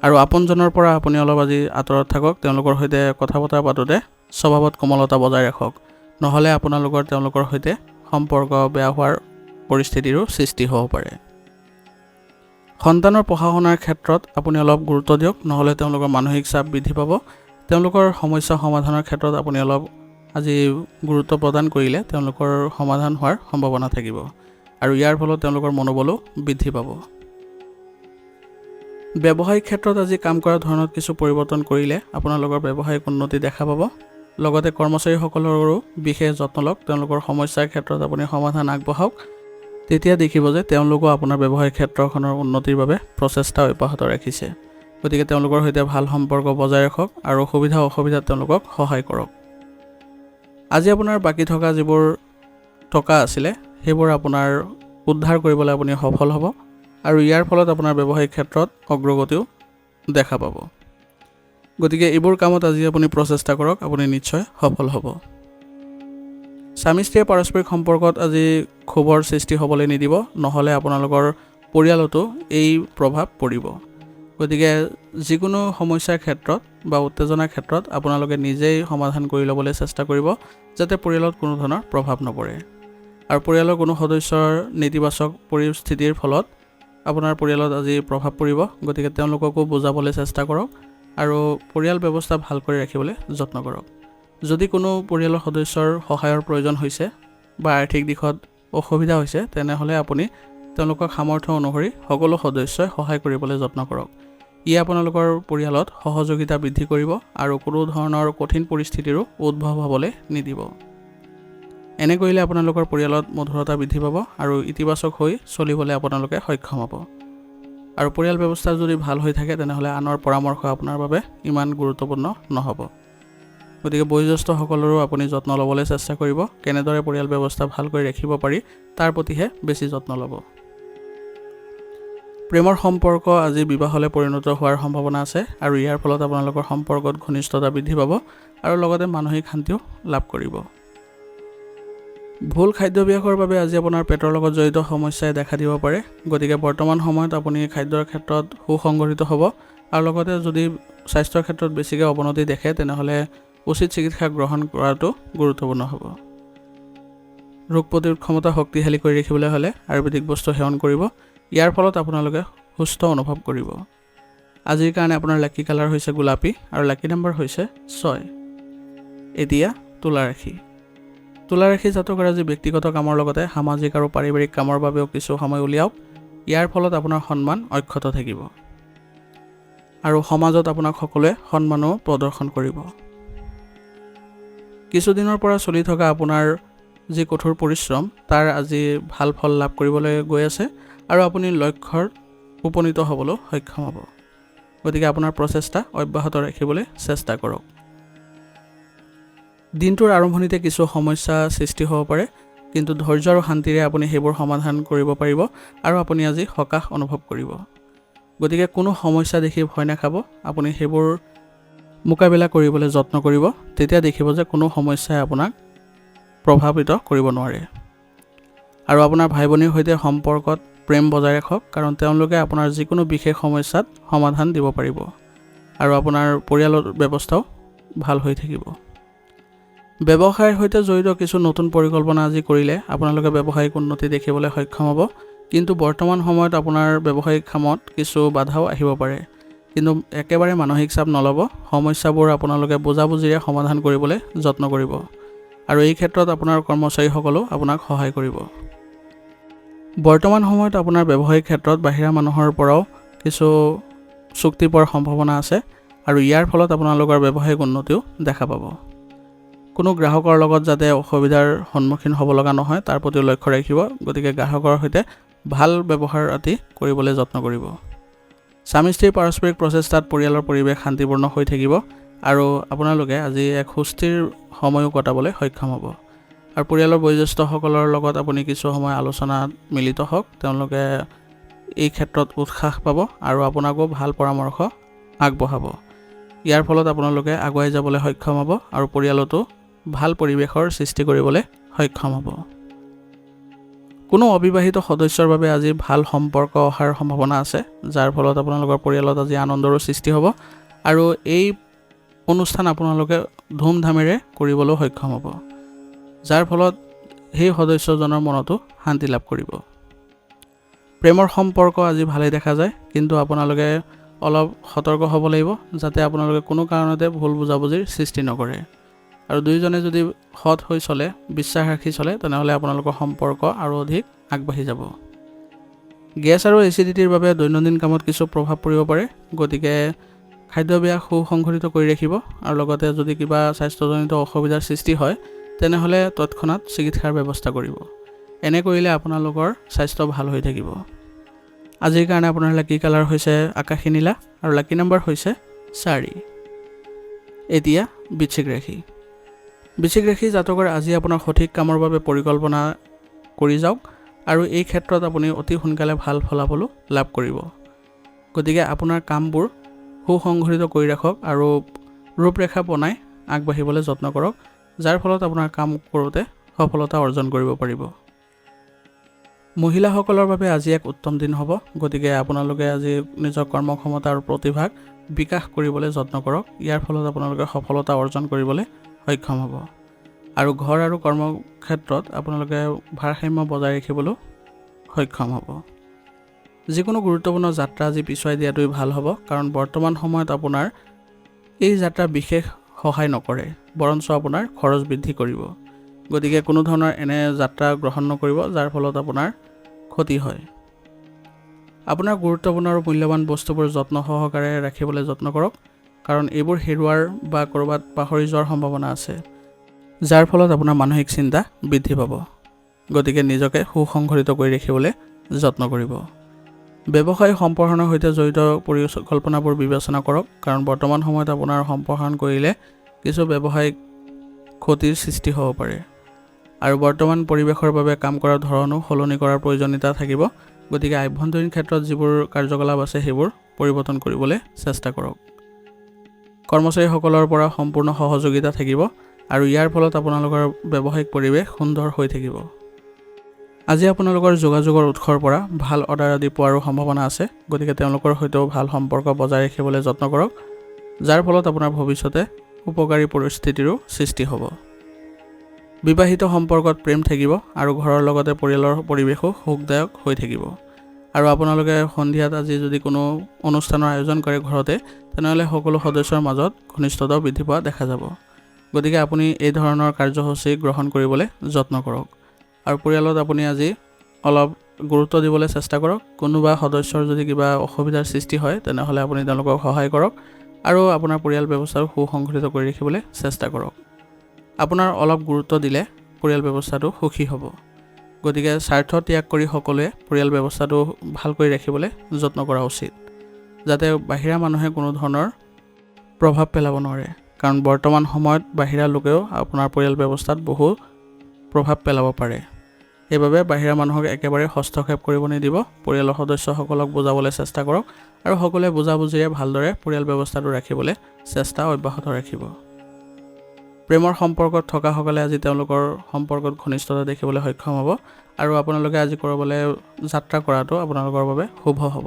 আৰু আপোনজনৰ পৰা আপুনি অলপ আজি আঁতৰত থাকক। তেওঁলোকৰ সৈতে কথা বতৰা পাতোঁতে স্বভাৱত কোমলতা বজাই ৰাখক, নহ'লে আপোনালোকৰ তেওঁলোকৰ সৈতে সম্পৰ্ক বেয়া হোৱাৰ পৰিস্থিতিৰো সৃষ্টি হ'ব পাৰে। সন্তানৰ পঢ়া শুনাৰ ক্ষেত্ৰত আপুনি অলপ গুৰুত্ব দিয়ক, নহ'লে তেওঁলোকৰ মানসিক চাপ বৃদ্ধি পাব। তেওঁলোকৰ সমস্যা সমাধানৰ ক্ষেত্ৰত আপুনি অলপ আজি গুৰুত্ব প্ৰদান কৰিলে তেওঁলোকৰ সমাধান হোৱাৰ সম্ভাৱনা থাকিব আৰু ইয়াৰ ফলত তেওঁলোকৰ মনোবলো বৃদ্ধি পাব। ব্যৱসায়িক ক্ষেত্ৰত আজি কাম কৰাৰ ধৰণত কিছু পৰিৱৰ্তন কৰিলে আপোনালোকৰ ব্যৱসায়িক উন্নতি দেখা পাব। লগতে কৰ্মচাৰীসকলৰো বিশেষ যত্ন লওক। তেওঁলোকৰ সমস্যাৰ ক্ষেত্ৰত আপুনি সমাধান আগবঢ়াওক। তেতিয়া দেখিব যে তেওঁলোকো আপোনাৰ ব্যৱসায়িক ক্ষেত্ৰখনৰ উন্নতিৰ বাবে প্ৰচেষ্টা অব্যাহত ৰাখিছে। গতিকে তেওঁলোকৰ সৈতে ভাল সম্পৰ্ক বজাই ৰাখক আৰু সুবিধা অসুবিধাত তেওঁলোকক সহায় কৰক। আজি আপোনাৰ বাকী থকা যিবোৰ টকা আছিলে সেইবোৰ আপোনাৰ উদ্ধাৰ কৰিবলৈ আপুনি সফল হ'ব আৰু ইয়াৰ ফলত আপোনাৰ ব্যৱসায়িক ক্ষেত্ৰত অগ্ৰগতিও দেখা পাব। গতিকে এইবোৰ কামত আজি আপুনি প্ৰচেষ্টা কৰক, আপুনি নিশ্চয় সফল হ'ব। স্বামী স্ত্ৰীয়ে পাৰস্পৰিক সম্পৰ্কত আজি ক্ষোভৰ সৃষ্টি হ'বলৈ নিদিব, নহ'লে আপোনালোকৰ পৰিয়ালতো এই প্ৰভাৱ পৰিব। গতিকে যিকোনো সমস্যাৰ ক্ষেত্ৰত বা উত্তেজনাৰ ক্ষেত্ৰত আপোনালোকে নিজেই সমাধান কৰি ল'বলৈ চেষ্টা কৰিব, যাতে পৰিয়ালত কোনো ধৰণৰ প্ৰভাৱ নপৰে। আৰু পৰিয়ালৰ কোনো সদস্যৰ নেতিবাচক পৰিস্থিতিৰ ফলত আপোনাৰ পৰিয়ালত আজি প্ৰভাৱ পৰিব, গতিকে তেওঁলোককো বুজাবলৈ চেষ্টা কৰক আৰু পৰিয়াল ব্যৱস্থা ভাল কৰি ৰাখিবলৈ যত্ন কৰক। যদি কোনো পৰিয়ালৰ সদস্যৰ সহায়ৰ প্ৰয়োজন হৈছে বা আৰ্থিক দিশত অসুবিধা হৈছে, তেনেহ'লে আপুনি তেওঁলোকক সামৰ্থ্য অনুসৰি সকলো সদস্যই সহায় কৰিবলৈ যত্ন কৰক। ই আপোনালোকৰ পৰিয়ালত সহযোগিতা বৃদ্ধি কৰিব আৰু কোনো ধৰণৰ কঠিন পৰিস্থিতিৰো উদ্ভৱ হ'বলৈ নিদিব। এনে কৰিলে আপোনালোকৰ পৰিয়ালত মধুৰতা বৃদ্ধি পাব আৰু ইতিবাচক হৈ চলিবলৈ আপোনালোকে সক্ষম হ'ব। আৰু পৰিয়াল ব্যৱস্থা যদি ভাল হৈ থাকে তেনেহ'লে আনৰ পৰামৰ্শ আপোনাৰ বাবে ইমান গুৰুত্বপূৰ্ণ নহ'ব। গতিকে বয়োজ্যেষ্ঠসকলৰো আপুনি যত্ন ল'বলৈ চেষ্টা কৰিব। কেনেদৰে পৰিয়াল ব্যৱস্থা ভাল কৰি ৰাখিব পাৰি তাৰ প্ৰতিহে বেছি যত্ন ল'ব। প্ৰেমৰ সম্পৰ্ক আজি বিবাহলৈ পৰিণত হোৱাৰ সম্ভাৱনা আছে আৰু ইয়াৰ ফলত আপোনালোকৰ সম্পৰ্কত ঘনিষ্ঠতা বৃদ্ধি পাব আৰু লগতে মানসিক শান্তিও লাভ কৰিব। ভুল খাদ্যাভ্যাসৰ বাবে আজি আপোনাৰ পেটৰ লগত জড়িত সমস্যাই দেখা দিব পাৰে। গতিকে বৰ্তমান সময়ত আপুনি খাদ্যৰ ক্ষেত্ৰত সুসংগঠিত হ'ব আৰু লগতে যদি স্বাস্থ্যৰ ক্ষেত্ৰত বেছিকৈ অৱনতি দেখে তেনেহ'লে উচিত চিকিৎসা গ্ৰহণ কৰাটো গুৰুত্বপূৰ্ণ হ'ব। ৰোগ প্ৰতিৰোধ ক্ষমতা শক্তিশালী কৰি ৰাখিবলৈ হ'লে আয়ুৰ্বেদিক বস্তু সেৱন কৰিব। ইয়াৰ ফলত আপোনালোকে সুস্থ অনুভৱ কৰিব। আজিৰ কাৰণে আপোনাৰ লাকি কালাৰ হৈছে গোলাপী আৰু লাকি নম্বৰ হৈছে 6। এতিয়া তুলা ৰাশি। তুলা ৰাশি জাতকৰ আজি ব্যক্তিগত কামৰ লগতে সামাজিক আৰু পাৰিবাৰিক কামৰ বাবেও কিছু সময় উলিয়াওক। ইয়াৰ ফলত আপোনাৰ সন্মান অক্ষত থাকিব আৰু সমাজত আপোনাক সকলোৱে সন্মানো প্ৰদৰ্শন কৰিব। কিছুদিনৰ পৰা চলি থকা আপোনাৰ যি কঠোৰ পৰিশ্ৰম তাৰ আজি ভাল ফল লাভ কৰিবলৈ গৈ আছে আৰু আপুনি লক্ষ্যত উপনীত হ'বলৈ সক্ষম হ'ব। গতিকে আপোনাৰ প্ৰচেষ্টা অব্যাহত ৰাখিবলৈ চেষ্টা কৰক। দিনটোৰ আৰম্ভণিতে কিছু সমস্যা সৃষ্টি হ'ব পাৰে, কিন্তু ধৈৰ্য আৰু শান্তিৰে আপুনি সেইবোৰ সমাধান কৰিব পাৰিব আৰু আপুনি আজি সকাহ অনুভৱ কৰিব। গতিকে কোনো সমস্যা দেখি ভয় নাখাব, আপুনি সেইবোৰ মোকাবিলা কৰিবলৈ যত্ন কৰিব। তেতিয়া দেখিব যে কোনো সমস্যাই আপোনাক প্ৰভাৱিত কৰিব নোৱাৰে। আৰু আপোনাৰ ভাই ভনীৰ সৈতে সম্পৰ্কত প্ৰেম বজাই ৰাখক, কাৰণ তেওঁলোকে আপোনাৰ যিকোনো বিশেষ সমস্যাত সমাধান দিব পাৰিব আৰু আপোনাৰ পৰিয়ালৰ ব্যৱস্থাও ভাল হৈ থাকিব। ব্যৱসায়ৰ সৈতে জড়িত কিছু নতুন পৰিকল্পনা আজি কৰিলে আপোনালোকে ব্যৱসায়িক উন্নতি দেখিবলৈ সক্ষম হ'ব, কিন্তু বৰ্তমান সময়ত আপোনাৰ ব্যৱসায়িক কামত কিছু বাধাও আহিব পাৰে। কিন্তু একেবাৰে মানসিক চাপ নল'ব। সমস্যাবোৰ আপোনালোকে বুজাবুজিৰে সমাধান কৰিবলৈ যত্ন কৰিব আৰু এই ক্ষেত্ৰত আপোনাৰ কৰ্মচাৰীসকলেও আপোনাক সহায় কৰিব। বৰ্তমান সময়ত আপোনাৰ ব্যৱসায়িক ক্ষেত্ৰত বাহিৰা মানুহৰ পৰাও কিছু চুক্তি পোৱাৰ সম্ভাৱনা আছে আৰু ইয়াৰ ফলত আপোনালোকৰ ব্যৱসায়িক উন্নতিও দেখা পাব। কোনো গ্ৰাহকৰ লগত যাতে অসুবিধাৰ সন্মুখীন হ'ব লগা নহয় তাৰ প্ৰতি লক্ষ্য ৰাখিব। গতিকে গ্ৰাহকৰ সৈতে ভাল ব্যৱহাৰ আদি কৰিবলৈ যত্ন কৰিব। স্বামী স্ত্ৰীৰ পাৰস্পৰিক প্ৰচেষ্টাত পৰিয়ালৰ পৰিৱেশ শান্তিপূৰ্ণ হৈ থাকিব আৰু আপোনালোকে আজি এক সুস্থিৰ সময়ো কটাবলৈ সক্ষম হ'ব। আৰু পৰিয়ালৰ বয়োজ্যেষ্ঠসকলৰ লগত আপুনি কিছু সময় আলোচনাত মিলিত হওক। তেওঁলোকে এই ক্ষেত্ৰত উৎসাহ পাব আৰু আপোনাকো ভাল পৰামৰ্শ আগবঢ়াব। ইয়াৰ ফলত আপোনালোকে আগুৱাই যাবলৈ সক্ষম হ'ব আৰু পৰিয়ালতো ভাল পৰিৱেশৰ সৃষ্টি কৰিবলৈ সক্ষম হ'ব। কোনো অবিবাহিত সদস্যৰ বাবে আজি ভাল সম্পৰ্ক অহাৰ সম্ভাৱনা আছে, যাৰ ফলত আপোনালোকৰ পৰিয়ালত আজি আনন্দৰো সৃষ্টি হ'ব আৰু এই অনুষ্ঠান আপোনালোকে ধুমধামেৰে কৰিবলৈও সক্ষম হ'ব, যাৰ ফলত সেই সদস্যজনৰ মনতো শান্তি লাভ কৰিব। প্ৰেমৰ সম্পৰ্ক আজি ভালেই দেখা যায়, কিন্তু আপোনালোকে অলপ সতৰ্ক হ'ব লাগিব যাতে আপোনালোকে কোনো কাৰণতে ভুল বুজাবুজিৰ সৃষ্টি নকৰে। আৰু দুয়োজনে যদি সৎ হৈ চলে, বিশ্বাস ৰাখি চলে, তেনেহ'লে আপোনালোকৰ সম্পৰ্ক আৰু অধিক আগবাঢ়ি যাব। গেছ আৰু এচিডিটিৰ বাবে দৈনন্দিন কামত কিছু প্ৰভাৱ পৰিব পাৰে। গতিকে খাদ্যাভ্যাস সুসংগঠিত কৰি ৰাখিব আৰু লগতে যদি কিবা স্বাস্থ্যজনিত অসুবিধাৰ সৃষ্টি হয় তেনেহ'লে তৎক্ষণাত চিকিৎসাৰ ব্যৱস্থা কৰিব। এনে কৰিলে আপোনালোকৰ স্বাস্থ্য ভাল হৈ থাকিব। আজিৰ কাৰণে আপোনাৰ লাকি কালাৰ হৈছে আকাশী নীলা আৰু লাকি নম্বৰ হৈছে 4। এতিয়া বৃশ্চিক ৰাশি। বৃশ্চিক ৰাশি জাতকৰ আজি আপোনাৰ সঠিক কামৰ বাবে পৰিকল্পনা কৰি যাওক আৰু এই ক্ষেত্ৰত আপুনি অতি সোনকালে ভাল ফলাফলো লাভ কৰিব। গতিকে আপোনাৰ কামবোৰ সুসংগঠিত কৰি ৰাখক আৰু ৰূপৰেখা বনাই আগবাঢ়িবলৈ যত্ন কৰক, যাৰ ফলত আপোনাৰ কাম কৰোঁতে সফলতা অৰ্জন কৰিব পাৰিব। মহিলাসকলৰ বাবে আজি এক উত্তম দিন হ'ব। গতিকে আপোনালোকে আজি নিজৰ কৰ্মক্ষমতা আৰু প্ৰতিভাক বিকাশ কৰিবলৈ যত্ন কৰক। ইয়াৰ ফলত আপোনালোকে সফলতা অৰ্জন কৰিবলৈ সক্ষম হ'ব আৰু ঘৰ আৰু কৰ্মক্ষেত্ৰত আপোনালোকে ভাৰসাম্য বজাই ৰাখিবলৈ সক্ষম হ'ব। যিকোনো গুৰুত্বপূৰ্ণ যাত্ৰা আজি পিছুৱাই দিয়াটোৱে ভাল হ'ব, কাৰণ বৰ্তমান সময়ত আপোনাৰ এই যাত্ৰা বিশেষ সহায় নকৰে, বৰঞ্চ আপোনাৰ খৰচ বৃদ্ধি কৰিব। গতিকে কোনো ধৰণৰ এনে যাত্ৰা গ্ৰহণ নকৰিব যাৰ ফলত আপোনাৰ ক্ষতি হয়। আপোনাৰ গুৰুত্বপূৰ্ণ আৰু মূল্যৱান বস্তুবোৰ যত্ন সহকাৰে ৰাখিবলৈ যত্ন কৰক, কাৰণ এইবোৰ হেৰুৱাৰ বা ক'ৰবাত পাহৰি যোৱাৰ সম্ভাৱনা আছে, যাৰ ফলত আপোনাৰ মানসিক চিন্তা বৃদ্ধি পাব। গতিকে নিজকে সুসংগঠিত কৰি ৰাখিবলৈ যত্ন কৰিব। ব্যৱসায় সম্প্ৰসাৰণৰ সৈতে জড়িত পৰিকল্পনাবোৰ বিবেচনা কৰক, কাৰণ বৰ্তমান সময়ত আপোনাৰ সম্প্ৰসাৰণ কৰিলে কিছু ব্যৱসায়িক ক্ষতিৰ সৃষ্টি হ'ব পাৰে আৰু বৰ্তমান পৰিৱেশৰ বাবে কাম কৰাৰ ধৰণো সলনি কৰাৰ প্ৰয়োজনীয়তা থাকিব। গতিকে আভ্যন্তৰীণ ক্ষেত্ৰত যিবোৰ কাৰ্যকলাপ আছে সেইবোৰ পৰিৱৰ্তন কৰিবলৈ চেষ্টা কৰক। কৰ্মচাৰীসকলৰ পৰা সম্পূৰ্ণ সহযোগিতা থাকিব আৰু ইয়াৰ ফলত আপোনালোকৰ ব্যৱসায়িক পৰিৱেশ সুন্দৰ হৈ থাকিব। আজি আপোনালোকৰ যোগাযোগৰ উৎসৰ পৰা ভাল অৰ্ডাৰ আদি পোৱাৰো সম্ভাৱনা আছে। গতিকে তেওঁলোকৰ সৈতেও ভাল সম্পৰ্ক বজাই ৰাখিবলৈ যত্ন কৰক, যাৰ ফলত আপোনাৰ ভৱিষ্যতে উপকাৰী পৰিস্থিতিৰো সৃষ্টি হ'ব। বিবাহিত সম্পৰ্কত প্ৰেম থাকিব আৰু ঘৰৰ লগতে পৰিয়ালৰ পৰিৱেশো সুখদায়ক হৈ থাকিব। আৰু আপোনালোকে সন্ধিয়াত আজি যদি কোনো অনুষ্ঠানৰ আয়োজন কৰে ঘৰতে, তেনেহ'লে সকলো সদস্যৰ মাজত ঘনিষ্ঠতাও বৃদ্ধি পোৱা দেখা যাব। গতিকে আপুনি এই ধৰণৰ কাৰ্যসূচী গ্ৰহণ কৰিবলৈ যত্ন কৰক আৰু পৰিয়ালত আপুনি আজি অলপ গুৰুত্ব দিবলৈ চেষ্টা কৰক। কোনোবা সদস্যৰ যদি কিবা অসুবিধাৰ সৃষ্টি হয় তেনেহ'লে আপুনি তেওঁলোকক সহায় কৰক আৰু আপোনাৰ পৰিয়াল ব্যৱস্থাও সুসংগঠিত কৰি ৰাখিবলৈ চেষ্টা কৰক। আপোনাৰ অলপ গুৰুত্ব দিলে পৰিয়াল ব্যৱস্থাটো সুখী হ'ব। গতিকে স্বাৰ্থ ত্যাগ কৰি সকলোৱে পৰিয়াল ব্যৱস্থাটো ভালকৈ ৰাখিবলৈ যত্ন কৰা উচিত, যাতে বাহিৰা মানুহে কোনো ধৰণৰ প্ৰভাৱ পেলাব নোৱাৰে, কাৰণ বৰ্তমান সময়ত বাহিৰা লোকেও আপোনাৰ পৰিয়াল ব্যৱস্থাত বহু প্ৰভাৱ পেলাব পাৰে। সেইবাবে বাহিৰা মানুহক একেবাৰে হস্তক্ষেপ কৰিব নিদিব। পৰিয়ালৰ সদস্যসকলক বুজাবলৈ চেষ্টা কৰক আৰু সকলোৱে বুজাবুজিৰে ভালদৰে পৰিয়াল ব্যৱস্থাটো ৰাখিবলৈ চেষ্টা অব্যাহত ৰাখিব। প্ৰেমৰ সম্পৰ্কত থকাসকলে আজি তেওঁলোকৰ সম্পৰ্কত ঘনিষ্ঠতা দেখিবলৈ সক্ষম হ'ব আৰু আপোনালোকে আজি ক'ৰবালৈ যাত্ৰা কৰাটো আপোনালোকৰ বাবে শুভ হ'ব।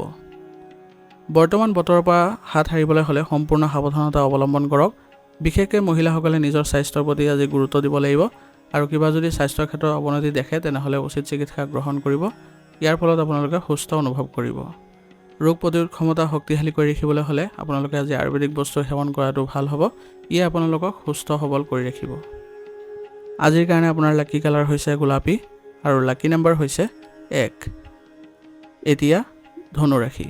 বৰ্তমান বতৰৰ পৰা হাত সাৰিবলৈ হ'লে সম্পূৰ্ণ সাৱধানতা অৱলম্বন কৰক। বিশেষকৈ মহিলাসকলে নিজৰ স্বাস্থ্যৰ প্ৰতি আজি গুৰুত্ব দিব লাগিব আৰু কিবা যদি স্বাস্থ্যৰ ক্ষেত্ৰত অৱনতি দেখে তেনেহ'লে উচিত চিকিৎসা গ্ৰহণ কৰিব। ইয়াৰ ফলত আপোনালোকে সুস্থ অনুভৱ কৰিব। ৰোগ প্ৰতিৰোধ ক্ষমতা শক্তিশালী কৰি ৰাখিবলৈ হ'লে আপোনালোকে আজি আয়ুৰ্বেদিক বস্তু সেৱন কৰাটো ভাল হ'ব। ই আপোনালোকক সুস্থ সবল কৰি ৰাখিব। আজিৰ কাৰণে আপোনাৰ লাকি কালাৰ হৈছে গোলাপী আৰু লাকি নম্বৰ হৈছে 1। এতিয়া ধনুৰাশি।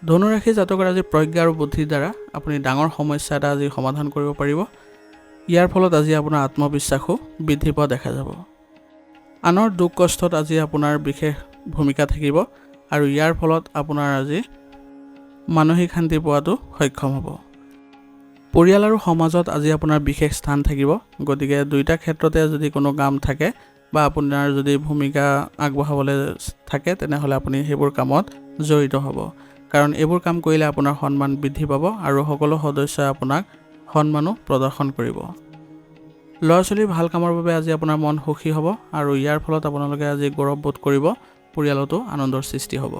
ধনুৰাশি জাতকৰ আজি প্ৰজ্ঞা আৰু বুদ্ধিৰ দ্বাৰা আপুনি ডাঙৰ সমস্যা এটা আজি সমাধান কৰিব পাৰিব। ইয়াৰ ফলত আজি আপোনাৰ আত্মবিশ্বাসো বৃদ্ধি পোৱা দেখা যাব। আনৰ দুখ কষ্টত আজি আপোনাৰ বিশেষ ভূমিকা থাকিব আৰু ইয়াৰ ফলত আপোনাৰ আজি মানসিক শান্তি পোৱাটো সক্ষম হ'ব। পৰিয়াল আৰু সমাজত আজি আপোনাৰ বিশেষ স্থান থাকিব, গতিকে দুইটা ক্ষেত্ৰতে যদি কোনো কাম থাকে বা আপোনাৰ যদি ভূমিকা আগবঢ়াবলৈ থাকে তেনেহ'লে আপুনি সেইবোৰ কামত জড়িত হ'ব, কাৰণ এইবোৰ কাম কৰিলে আপোনাৰ সন্মান বৃদ্ধি পাব আৰু সকলো সদস্যই আপোনাক সন্মানো প্ৰদৰ্শন কৰিব। ল'ৰা ছোৱালীৰ ভাল কামৰ বাবে আজি আপোনাৰ মন সুখী হ'ব আৰু ইয়াৰ ফলত আপোনালোকে আজি গৌৰৱবোধ কৰিব, পৰিয়ালতো আনন্দৰ সৃষ্টি হ'ব।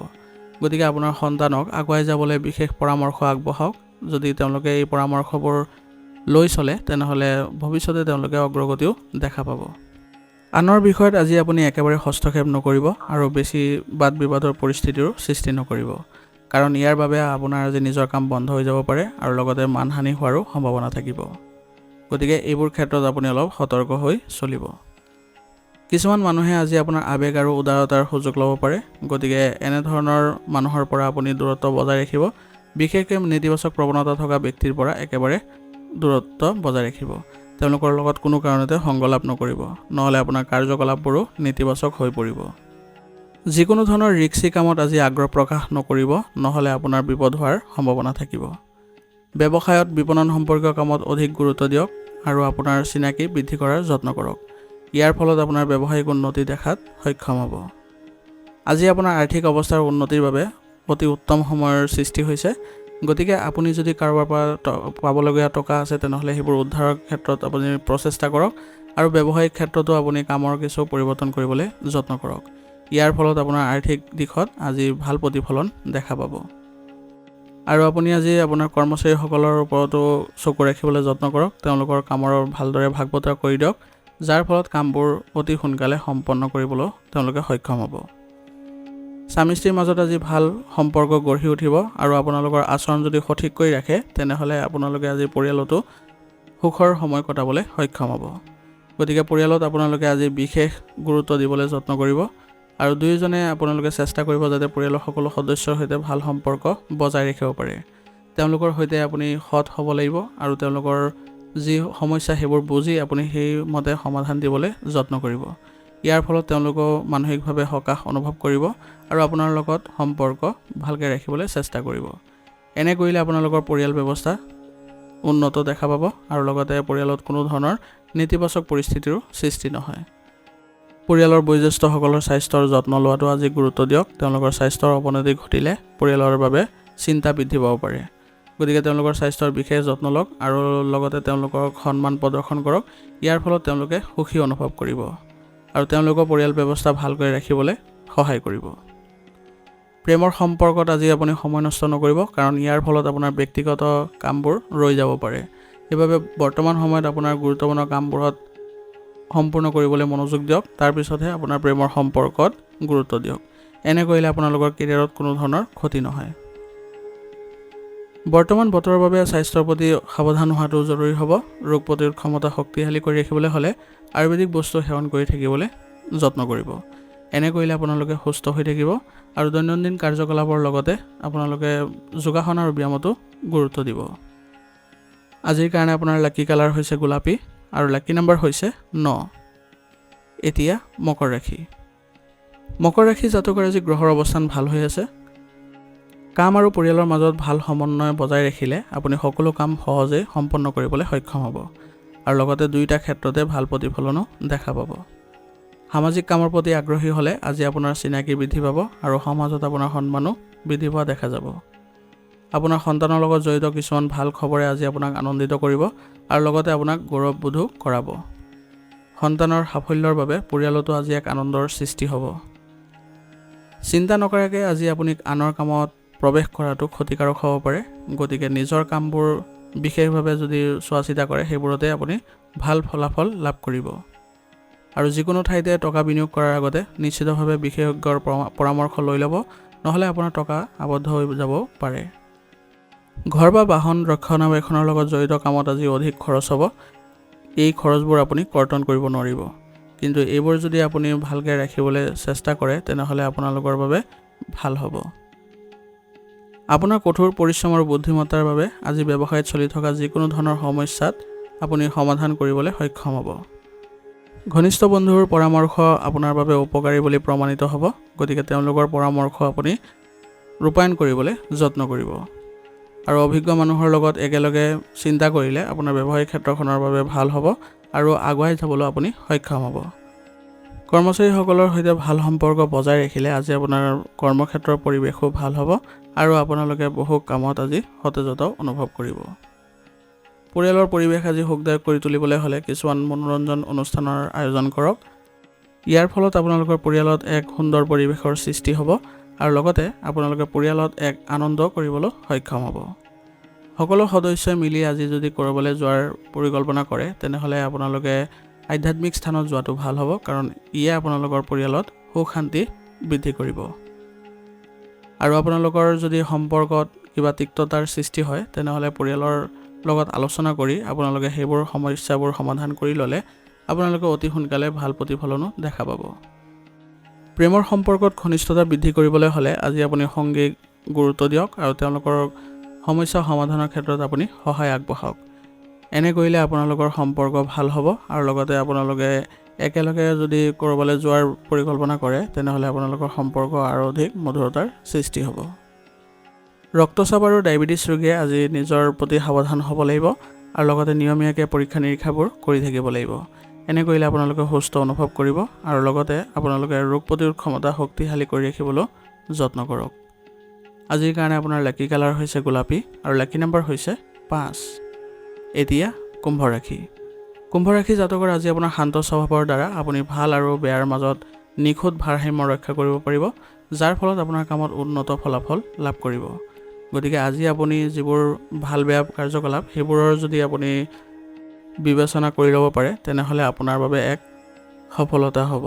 গতিকে আপোনাৰ সন্তানক আগুৱাই যাবলৈ বিশেষ পৰামৰ্শ আগবঢ়াওক। যদি তেওঁলোকে এই পৰামৰ্শবোৰ লৈ চলে তেনেহ'লে ভৱিষ্যতে তেওঁলোকে অগ্ৰগতিও দেখা পাব। আনৰ বিষয়ত আজি আপুনি একেবাৰে হস্তক্ষেপ নকৰিব আৰু বেছি বাদ বিবাদৰ পৰিস্থিতিৰো সৃষ্টি নকৰিব, কাৰণ ইয়াৰ বাবে আপোনাৰ আজি নিজৰ কাম বন্ধ হৈ যাব পাৰে আৰু লগতে মানহানি হোৱাৰো সম্ভাৱনা থাকিব। গতিকে এইবোৰ ক্ষেত্ৰত আপুনি অলপ সতৰ্ক হৈ চলিব। কিছুমান মানুহে আজি আপোনাৰ আৱেগ আৰু উদাৰতাৰ সুযোগ ল'ব পাৰে, গতিকে এনেধৰণৰ মানুহৰ পৰা আপুনি দূৰত্ব বজাই ৰাখিব। বিশেষকৈ নেতিবাচক প্ৰৱণতা থকা ব্যক্তিৰ পৰা একেবাৰে দূৰত্ব বজাই ৰাখিব। তেওঁলোকৰ লগত কোনো কাৰণতে সংগলাপ নকৰিব, নহ'লে আপোনাৰ কাৰ্যকলাপবোৰো নেতিবাচক হৈ পৰিব। যিকোনো ধৰণৰ ৰিস্কি কামত আজি আগ্ৰহ প্ৰকাশ নকৰিব, নহ'লে আপোনাৰ বিপদ হোৱাৰ সম্ভাৱনা থাকিব। ব্যৱসায়ত বিপণন সম্পৰ্কীয় কামত অধিক গুৰুত্ব দিয়ক আৰু আপোনাৰ চিনাকি বৃদ্ধি কৰাৰ যত্ন কৰক। ইয়াৰ ফলত আপোনাৰ ব্যৱসায়িক উন্নতি দেখাত সক্ষম হ'ব। আজি আপোনাৰ আৰ্থিক অৱস্থাৰ উন্নতিৰ বাবে অতি উত্তম সময়ৰ সৃষ্টি হৈছে, গতিকে আপুনি যদি কাৰোবাৰ পৰা পাবলগীয়া টকা আছে তেনেহ'লে সেইবোৰ উদ্ধাৰৰ ক্ষেত্ৰত আপুনি প্ৰচেষ্টা কৰক আৰু ব্যৱসায়িক ক্ষেত্ৰতো আপুনি কামৰ কিছু পৰিৱৰ্তন কৰিবলৈ যত্ন কৰক। ইয়াৰ ফলত আপোনাৰ আৰ্থিক দিশত আজি ভাল প্ৰতিফলন দেখা পাব। আৰু আপুনি আজি আপোনাৰ কৰ্মচাৰীসকলৰ ওপৰতো চকু ৰাখিবলৈ যত্ন কৰক। তেওঁলোকৰ কামৰ ভালদৰে ভাগ বতৰা কৰি দিয়ক, যাৰ ফলত কামবোৰ অতি সোনকালে সম্পন্ন কৰিবলৈ তেওঁলোকে সক্ষম হ'ব। স্বামী স্ত্ৰীৰ মাজত আজি ভাল সম্পৰ্ক গঢ়ি উঠিব আৰু আপোনালোকৰ আচৰণ যদি সঠিক কৰি ৰাখে তেনেহ'লে আপোনালোকে আজি পৰিয়ালতো সুখৰ সময় কটাবলৈ সক্ষম হ'ব। গতিকে পৰিয়ালত আপোনালোকে আজি বিশেষ গুৰুত্ব দিবলৈ যত্ন কৰিব আৰু দুয়োজনে আপোনালোকে চেষ্টা কৰিব যাতে পৰিয়ালৰ সকলো সদস্যৰ সৈতে ভাল সম্পৰ্ক বজাই ৰাখিব পাৰে। তেওঁলোকৰ সৈতে আপুনি সৎ হ'ব লাগিব আৰু তেওঁলোকৰ যি সমস্যা সেইবোৰ বুজি আপুনি সেইমতে সমাধান দিবলৈ যত্ন কৰিব। ইয়াৰ ফলত তেওঁলোকেও মানসিকভাৱে সকাহ অনুভৱ কৰিব আৰু আপোনাৰ লগত সম্পৰ্ক ভালকৈ ৰাখিবলৈ চেষ্টা কৰিব। এনে কৰিলে আপোনালোকৰ পৰিয়াল ব্যৱস্থা উন্নত দেখা পাব আৰু লগতে পৰিয়ালত কোনো ধৰণৰ নেতিবাচক পৰিস্থিতিৰো সৃষ্টি নহয়। পৰিয়ালৰ বয়োজ্যেষ্ঠসকলৰ স্বাস্থ্যৰ যত্ন লোৱাটো আজি গুৰুত্ব দিয়ক। তেওঁলোকৰ স্বাস্থ্যৰ অৱনতি ঘটিলে পৰিয়ালৰ বাবে চিন্তা বৃদ্ধি পাব পাৰে। গতিকে তেওঁলোকৰ স্বাস্থ্যৰ বিশেষ যত্ন লওক আৰু লগতে তেওঁলোকক সন্মান প্ৰদৰ্শন কৰক। ইয়াৰ ফলত তেওঁলোকে সুখী অনুভৱ কৰিব আৰু তেওঁলোকৰ পৰিয়াল ব্যৱস্থা ভালকৈ ৰাখিবলৈ সহায় কৰিব। প্ৰেমৰ সম্পৰ্কত আজি আপুনি সময় নষ্ট নকৰিব, কাৰণ ইয়াৰ ফলত আপোনাৰ ব্যক্তিগত কামবোৰ ৰৈ যাব পাৰে। সেইবাবে বৰ্তমান সময়ত আপোনাৰ গুৰুত্বপূৰ্ণ কামবোৰত সম্পূৰ্ণ কৰিবলৈ মনোযোগ দিয়ক, তাৰপিছতহে আপোনাৰ প্ৰেমৰ সম্পৰ্কত গুৰুত্ব দিয়ক। এনে কৰিলে আপোনালোকৰ কেৰিয়াৰত কোনো ধৰণৰ ক্ষতি নহয়। বৰ্তমান বতৰৰ বাবে স্বাস্থ্যৰ প্ৰতি সাৱধান হোৱাটো জৰুৰী হ'ব। ৰোগ প্ৰতিৰোধ ক্ষমতা শক্তিশালী কৰি ৰাখিবলৈ হ'লে আয়ুৰ্বেদিক বস্তু সেৱন কৰি থাকিবলৈ যত্ন কৰিব। এনে কৰিলে আপোনালোকে সুস্থ হৈ থাকিব আৰু দৈনন্দিন কাৰ্যকলাপৰ লগতে আপোনালোকে যোগাসন আৰু ব্যায়ামতো গুৰুত্ব দিব। আজিৰ কাৰণে আপোনাৰ লাকি কালাৰ হৈছে গোলাপী আৰু লাকি নম্বৰ হৈছে 9। এতিয়া মকৰ ৰাশি। মকৰ ৰাশি জাতকৰ আজি গ্ৰহৰ অৱস্থান ভাল হৈ আছে। কাম আৰু পৰিয়ালৰ মাজত ভাল সমন্বয় বজাই ৰাখিলে আপুনি সকলো কাম সহজেই সম্পন্ন কৰিবলৈ সক্ষম হ'ব আৰু লগতে দুয়োটা ক্ষেত্ৰতে ভাল প্ৰতিফলনো দেখা পাব। সামাজিক কামৰ প্ৰতি আগ্ৰহী হ'লে আজি আপোনাৰ চিনাকি বৃদ্ধি পাব আৰু সমাজত আপোনাৰ সন্মানো বৃদ্ধি পোৱা দেখা যাব। আপোনাৰ সন্তানৰ লগত জড়িত কিছুমান ভাল খবৰে আজি আপোনাক আনন্দিত কৰিব আৰু লগতে আপোনাক গৌৰৱবোধো কৰাব। সন্তানৰ সাফল্যৰ বাবে পৰিয়ালতো আজি এক আনন্দৰ সৃষ্টি হ'ব। চিন্তা নকৰাকৈ আজি আপুনি আনৰ কামত প্ৰৱেশ কৰাটো ক্ষতিকাৰক হ'ব পাৰে। গতিকে নিজৰ কামবোৰ বিশেষভাৱে যদি চোৱা চিতা কৰে সেইবোৰতে আপুনি ভাল ফলাফল লাভ কৰিব। আৰু যিকোনো ঠাইতে টকা বিনিয়োগ কৰাৰ আগতে নিশ্চিতভাৱে বিশেষজ্ঞৰ পৰামৰ্শ লৈ ল'ব, নহ'লে আপোনাৰ টকা আবদ্ধ হৈ যাব পাৰে। ঘৰ বা বাহন ৰক্ষণাবেক্ষণৰ লগত জড়িত কামত আজি অধিক খৰচ হ'ব। এই খৰচবোৰ আপুনি কৰ্তন কৰিব নোৱাৰিব। কিন্তু এইবোৰ যদি আপুনি ভালকৈ ৰাখিবলৈ চেষ্টা কৰে তেনেহ'লে আপোনালোকৰ বাবে ভাল হ'ব। আপোনাৰ কঠোৰ পৰিশ্ৰম আৰু বুদ্ধিমত্তাৰ বাবে আজি ব্যৱসায়ত চলি থকা যিকোনো ধৰণৰ সমস্যাত আপুনি সমাধান কৰিবলৈ সক্ষম হ'ব। ঘনিষ্ঠ বন্ধুৰ পৰামৰ্শ আপোনাৰ বাবে উপকাৰী বুলি প্ৰমাণিত হ'ব, গতিকে তেওঁলোকৰ পৰামৰ্শ আপুনি ৰূপায়ণ কৰিবলৈ যত্ন কৰিব। আৰু অভিজ্ঞ মানুহৰ লগত একেলগে চিন্তা কৰিলে আপোনাৰ ব্যৱসায়িক ক্ষেত্ৰখনৰ বাবে ভাল হ'ব আৰু আগুৱাই যাবলৈ আপুনি সক্ষম হ'ব। কৰ্মচাৰীসকলৰ সৈতে ভাল সম্পৰ্ক বজাই ৰাখিলে আজি আপোনাৰ কৰ্মক্ষেত্ৰৰ পৰিৱেশো ভাল হ'ব আৰু আপোনালোকে বহু কামত আজি সতেজতাও অনুভৱ কৰিব। পৰিয়ালৰ পৰিৱেশ আজি সুখদায়ক কৰি তুলিবলৈ হ'লে কিছুমান মনোৰঞ্জন অনুষ্ঠানৰ আয়োজন কৰক। ইয়াৰ ফলত আপোনালোকৰ পৰিয়ালত এক সুন্দৰ পৰিৱেশৰ সৃষ্টি হ'ব আৰু লগতে আপোনালোকে পৰিয়ালত এক আনন্দ কৰিবলৈ সক্ষম হ'ব। সকলো সদস্যই মিলি আজি যদি ক'ৰবালৈ যোৱাৰ পৰিকল্পনা কৰে তেনেহ'লে আপোনালোকে আধ্যাত্মিক স্থানত যোৱাটো ভাল হ'ব, কাৰণ ইয়ে আপোনালোকৰ পৰিয়ালত সুখ শান্তি বৃদ্ধি কৰিব। আৰু আপোনালোকৰ যদি সম্পৰ্কত কিবা তিক্ততাৰ সৃষ্টি হয় তেনেহ'লে পৰিয়ালৰ লগত আলোচনা কৰি আপোনালোকে সেইবোৰ সমস্যাবোৰ সমাধান কৰি ল'লে আপোনালোকে অতি সোনকালে ভাল প্ৰতিফলনো দেখা পাব। প্ৰেমৰ সম্পৰ্কত ঘনিষ্ঠতা বৃদ্ধি কৰিবলৈ হ'লে আজি আপুনি সংগীক গুৰুত্ব দিয়ক আৰু তেওঁলোকৰ সমস্যা সমাধানৰ ক্ষেত্ৰত আপুনি সহায় আগবঢ়াওক। এনে কৰিলে আপোনালোকৰ সম্পৰ্ক ভাল হ'ব আৰু লগতে আপোনালোকে একেলগে যদি ক'ৰবালৈ যোৱাৰ পৰিকল্পনা কৰে তেনেহ'লে আপোনালোকৰ সম্পৰ্ক আৰু অধিক মধুৰতাৰ সৃষ্টি হ'ব। ৰক্তচাপ আৰু ডায়েবেটিছ ৰোগীয়ে আজি নিজৰ প্ৰতি সাৱধান হ'ব লাগিব আৰু লগতে নিয়মীয়াকৈ পৰীক্ষা নিৰীক্ষাবোৰ কৰি থাকিব লাগিব। এনে কৰিলে আপোনালোকে সুস্থ অনুভৱ কৰিব আৰু লগতে আপোনালোকে ৰোগ প্ৰতিৰোধ ক্ষমতা শক্তিশালী কৰি ৰাখিবলৈ যত্ন কৰক। আজিৰ কাৰণে আপোনাৰ লাকি কালাৰ হৈছে গোলাপী আৰু লাকি নম্বৰ হৈছে 5। এতিয়া কুম্ভ ৰাশি। কুম্ভ ৰাশি জাতকৰ আজি আপোনাৰ শান্ত স্বভাৱৰ দ্বাৰা আপুনি ভাল আৰু বেয়াৰ মাজত নিখুঁত ভাৰসাম্য ৰক্ষা কৰিব পাৰিব, যাৰ ফলত আপোনাৰ কামত উন্নত ফলাফল লাভ কৰিব। গতিকে আজি আপুনি যিবোৰ ভাল বেয়া কাৰ্যকলাপ সেইবোৰৰ যদি আপুনি বিবেচনা কৰি ল'ব পাৰে তেনেহ'লে আপোনাৰ বাবে এক সফলতা হ'ব।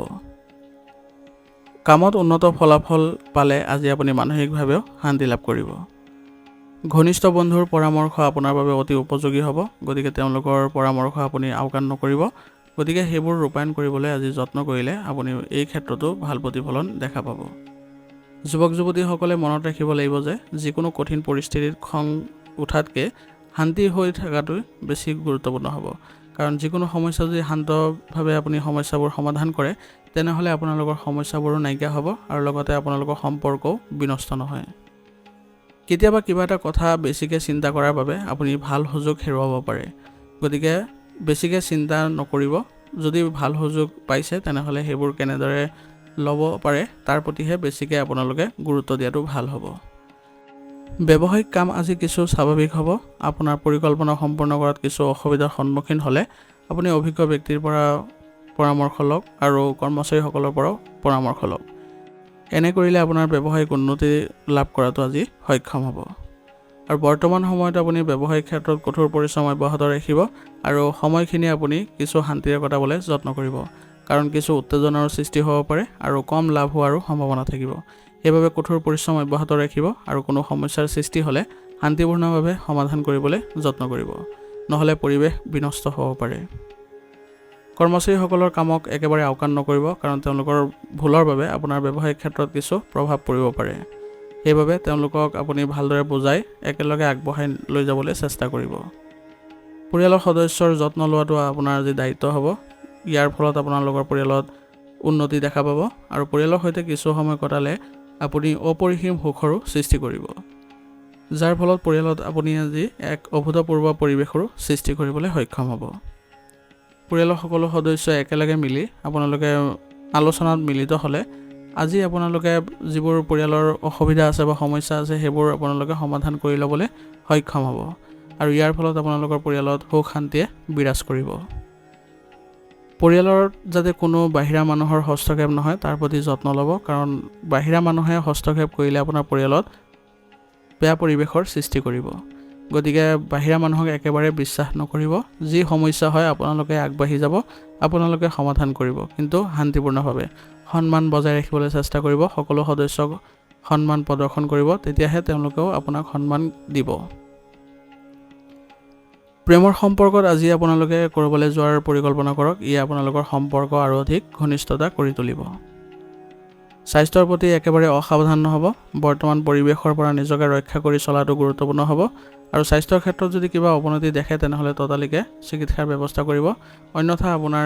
কামত উন্নত ফলাফল পালে আজি আপুনি মানসিকভাৱেও শান্তি লাভ কৰিব। ঘনিষ্ঠ বন্ধুৰ পৰামৰ্শ আপোনাৰ বাবে অতি উপযোগী হ'ব, গতিকে তেওঁলোকৰ পৰামৰ্শ আপুনি আওকাণ নকৰিব। গতিকে সেইবোৰ ৰূপায়ণ কৰিবলৈ আজি যত্ন কৰিলে আপুনি এই ক্ষেত্ৰতো ভাল প্ৰতিফলন দেখা পাব। যুৱক যুৱতীসকলে মনত ৰাখিব লাগিব যে যিকোনো কঠিন পৰিস্থিতিত খং উঠাতকৈ শান্তি হৈ থকাটোৱে বেছি গুৰুত্বপূৰ্ণ হ'ব, কাৰণ যিকোনো সমস্যা যদি শান্তভাৱে আপুনি সমস্যাবোৰ সমাধান কৰে তেনেহ'লে আপোনালোকৰ সমস্যাবোৰো নাইকিয়া হ'ব আৰু লগতে আপোনালোকৰ সম্পৰ্কও বিনষ্ট নহয়। কেতিয়াবা কিবা এটা কথা বেছিকৈ চিন্তা কৰাৰ বাবে আপুনি ভাল সুযোগ হেৰুৱাব পাৰে, গতিকে বেছিকৈ চিন্তা নকৰিব। যদি ভাল সুযোগ পাইছে তেনেহ'লে সেইবোৰ কেনেদৰে ল'ব পাৰে তাৰ প্ৰতিহে বেছিকৈ আপোনালোকে গুৰুত্ব দিয়াটো ভাল হ'ব। ব্যৱসায়িক কাম আজি কিছু স্বাভাৱিক হ'ব। আপোনাৰ পৰিকল্পনা সম্পূৰ্ণ কৰাত কিছু অসুবিধাৰ সন্মুখীন হ'লে আপুনি অভিজ্ঞ ব্যক্তিৰ পৰা পৰামৰ্শ লওক আৰু কৰ্মচাৰীসকলৰ পৰাও পৰামৰ্শ লওক। এনে কৰিলে আপোনাৰ ব্যৱসায়িক উন্নতি লাভ কৰাটো আজি সক্ষম হ'ব। আৰু বৰ্তমান সময়ত আপুনি ব্যৱসায়িক ক্ষেত্ৰত কঠোৰ পৰিশ্ৰম অব্যাহত ৰাখিব আৰু সময়খিনি আপুনি কিছু শান্তিৰে কটাবলৈ যত্ন কৰিব, কাৰণ কিছু উত্তেজনাৰ সৃষ্টি হ'ব পাৰে আৰু কম লাভ হোৱাৰো সম্ভাৱনা থাকিব। সেইবাবে কঠোৰ পৰিশ্ৰম অব্যাহত ৰাখিব আৰু কোনো সমস্যাৰ সৃষ্টি হ'লে শান্তিপূৰ্ণভাৱে সমাধান কৰিবলৈ যত্ন কৰিব, নহ'লে পৰিৱেশ বিনষ্ট হ'ব পাৰে। কৰ্মচাৰীসকলৰ কামক একেবাৰে আওকাণ নকৰিব, কাৰণ তেওঁলোকৰ ভুলৰ বাবে আপোনাৰ ব্যৱসায়িক ক্ষেত্ৰত কিছু প্ৰভাৱ পৰিব পাৰে। সেইবাবে তেওঁলোকক আপুনি ভালদৰে বুজাই একেলগে আগবঢ়াই লৈ যাবলৈ চেষ্টা কৰিব। পৰিয়ালৰ সদস্যৰ যত্ন লোৱাটো আপোনাৰ আজি দায়িত্ব হ'ব। ইয়াৰ ফলত আপোনালোকৰ পৰিয়ালত উন্নতি দেখা পাব আৰু পৰিয়ালৰ সৈতে কিছু সময় কটালে আপুনি অপৰিসীম সুখৰো সৃষ্টি কৰিব, যাৰ ফলত পৰিয়ালত আপুনি আজি এক অভূতপূৰ্ব পৰিৱেশৰো সৃষ্টি কৰিবলৈ সক্ষম হ'ব। পৰিয়ালৰ সকলো সদস্যই একেলগে মিলি আপোনালোকে আলোচনাত মিলিত হ'লে আজি আপোনালোকে যিবোৰ পৰিয়ালৰ অসুবিধা আছে বা সমস্যা আছে সেইবোৰ আপোনালোকে সমাধান কৰি ল'বলৈ সক্ষম হ'ব আৰু ইয়াৰ ফলত আপোনালোকৰ পৰিয়ালত সুখ শান্তিয়ে বিৰাজ কৰিব। পৰিয়ালৰ যাতে কোনো বাহিৰা মানুহৰ হস্তক্ষেপ নহয় তাৰ প্ৰতি যত্ন ল'ব, কাৰণ বাহিৰা মানুহে হস্তক্ষেপ কৰিলে আপোনাৰ পৰিয়ালত বেয়া পৰিৱেশৰ সৃষ্টি কৰিব। গতিকে বাহিৰা মানুহক একেবাৰে বিশ্বাস নকৰিব। যি সমস্যা হয় আপোনালোকে আগবাঢ়ি যাব, আপোনালোকে সমাধান কৰিব, কিন্তু শান্তিপূৰ্ণভাৱে সন্মান বজাই ৰাখিবলৈ চেষ্টা কৰিব। সকলো সদস্যক সন্মান প্ৰদৰ্শন কৰিব, তেতিয়াহে তেওঁলোকেও আপোনাক সন্মান দিব। প্ৰেমৰ সম্পৰ্কত আজি আপোনালোকে কৰিবলৈ যোৱাৰ পৰিকল্পনা কৰক। ই আপোনালোকৰ সম্পৰ্ক আৰু অধিক ঘনিষ্ঠতা কৰি তুলিব। স্বাস্থ্যৰ প্ৰতি একেবাৰে অসাৱধান নহ'ব। বৰ্তমান পৰিৱেশৰ পৰা নিজকে ৰক্ষা কৰি চলাটো গুৰুত্বপূৰ্ণ হ'ব আৰু স্বাস্থ্যৰ ক্ষেত্ৰত যদি কিবা অৱনতি দেখে তেনেহ'লে ততালিকে চিকিৎসাৰ ব্যৱস্থা কৰিব। অন্যথা আপোনাৰ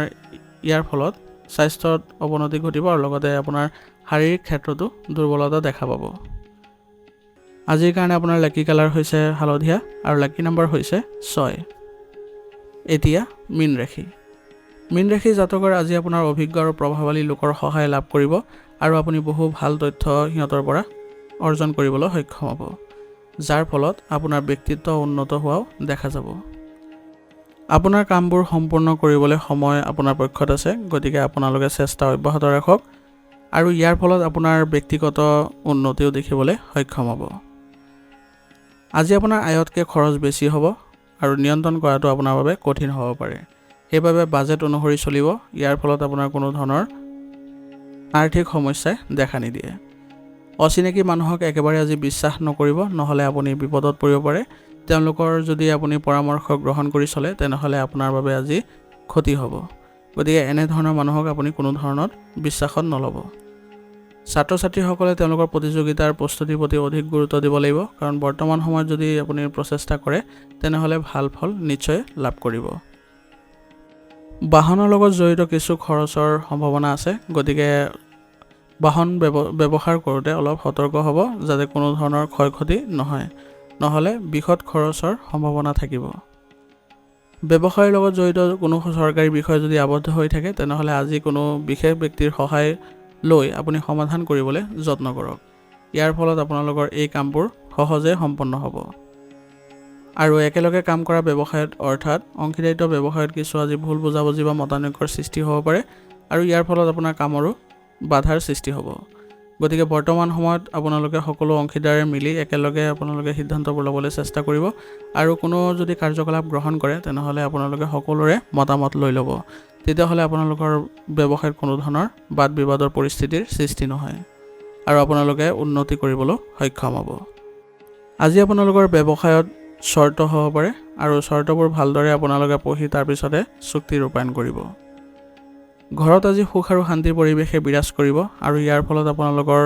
ইয়াৰ ফলত স্বাস্থ্যত অৱনতি ঘটিব আৰু লগতে আপোনাৰ শাৰীৰিক ক্ষেত্ৰতো দুৰ্বলতা দেখা পাব। আজিৰ কাৰণে আপোনাৰ লাকি কালাৰ হৈছে হালধীয়া আৰু লাকি নম্বৰ হৈছে 6। এতিয়া মীন ৰাশি। মীন ৰাশি জাতকৰ আজি আপোনাৰ অভিজ্ঞ আৰু প্ৰভাৱশালী লোকৰ সহায় লাভ কৰিব আৰু আপুনি বহু ভাল তথ্য সিহঁতৰ পৰা অৰ্জন কৰিবলৈ সক্ষম হ'ব, যাৰ ফলত আপোনাৰ ব্যক্তিত্ব উন্নত হোৱাও দেখা যাব। আপোনাৰ কামবোৰ সম্পূৰ্ণ কৰিবলৈ সময় আপোনাৰ পক্ষত আছে, গতিকে আপোনালোকে চেষ্টা অব্যাহত ৰাখক আৰু ইয়াৰ ফলত আপোনাৰ ব্যক্তিগত উন্নতিও দেখিবলৈ সক্ষম হ'ব। আজি আপোনাৰ আয়তকৈ খৰচ বেছি হ'ব আৰু নিয়ন্ত্ৰণ কৰাটো আপোনাৰ বাবে কঠিন হ'ব পাৰে। সেইবাবে বাজেট অনুসৰি চলিব। ইয়াৰ ফলত আপোনাৰ কোনো ধৰণৰ আৰ্থিক সমস্যাই দেখা নিদিয়ে। অচিনাকি মানুহক একেবাৰে আজি বিশ্বাস নকৰিব, নহ'লে আপুনি বিপদত পৰিব পাৰে। তেওঁলোকৰ যদি আপুনি পৰামৰ্শ গ্ৰহণ কৰি চলে তেনেহ'লে আপোনাৰ বাবে আজি ক্ষতি হ'ব। গতিকে এনেধৰণৰ মানুহক আপুনি কোনো ধৰণত বিশ্বাসত নল'ব। ছাত্ৰ ছাত্ৰীসকলে তেওঁলোকৰ প্ৰতিযোগিতাৰ প্ৰস্তুতিৰ প্ৰতি অধিক গুৰুত্ব দিব লাগিব, কাৰণ বৰ্তমান সময়ত যদি আপুনি প্ৰচেষ্টা কৰে তেনেহ'লে ভাল ফল নিশ্চয় লাভ কৰিব। বাহনৰ লগত জড়িত কিছু খৰচৰ সম্ভাৱনা আছে, গতিকে বাহন ব্যৱহাৰ কৰোঁতে অলপ সতৰ্ক হ'ব যাতে কোনো ধৰণৰ ক্ষয় ক্ষতি নহয়, নহ'লে বৃহৎ খৰচৰ সম্ভাৱনা থাকিব। ব্যৱসায়ৰ লগত জড়িত কোনো চৰকাৰী বিষয় যদি আবদ্ধ হৈ থাকে তেনেহ'লে আজি কোনো বিশেষ ব্যক্তিৰ সহায় লৈ আপুনি সমাধান কৰিবলৈ যত্ন কৰক। ইয়াৰ ফলত আপোনালোকৰ এই কামবোৰ সহজে সম্পন্ন হ'ব। আৰু একেলগে কাম কৰা ব্যৱসায়ত অৰ্থাৎ অংশীদাৰিত্ব ব্যৱসায়ত কিছু আজি ভুল বুজাবুজি বা মতানৈক্যৰ সৃষ্টি হ'ব পাৰে আৰু ইয়াৰ ফলত আপোনাৰ কামৰো বাধাৰ সৃষ্টি হ'ব। গতিকে বৰ্তমান সময়ত আপোনালোকে সকলো অংশীদাৰে মিলি একেলগে আপোনালোকে সিদ্ধান্তবোৰ ল'বলৈ চেষ্টা কৰিব আৰু কোনো যদি কাৰ্যকলাপ গ্ৰহণ কৰে তেনেহ'লে আপোনালোকে সকলোৰে মতামত লৈ ল'ব। তেতিয়াহ'লে আপোনালোকৰ ব্যৱসায়ত কোনো ধৰণৰ বাদ বিবাদৰ পৰিস্থিতিৰ সৃষ্টি নহয় আৰু আপোনালোকে উন্নতি কৰিবলৈ সক্ষম হ'ব। আজি আপোনালোকৰ ব্যৱসায়ত চৰ্ত হ'ব পাৰে আৰু চৰ্তবোৰ ভালদৰে আপোনালোকে পঢ়ি তাৰপিছতে চুক্তি ৰূপায়ণ কৰিব। ঘৰত আজি সুখ আৰু শান্তিৰ পৰিৱেশে বিৰাজ কৰিব আৰু ইয়াৰ ফলত আপোনালোকৰ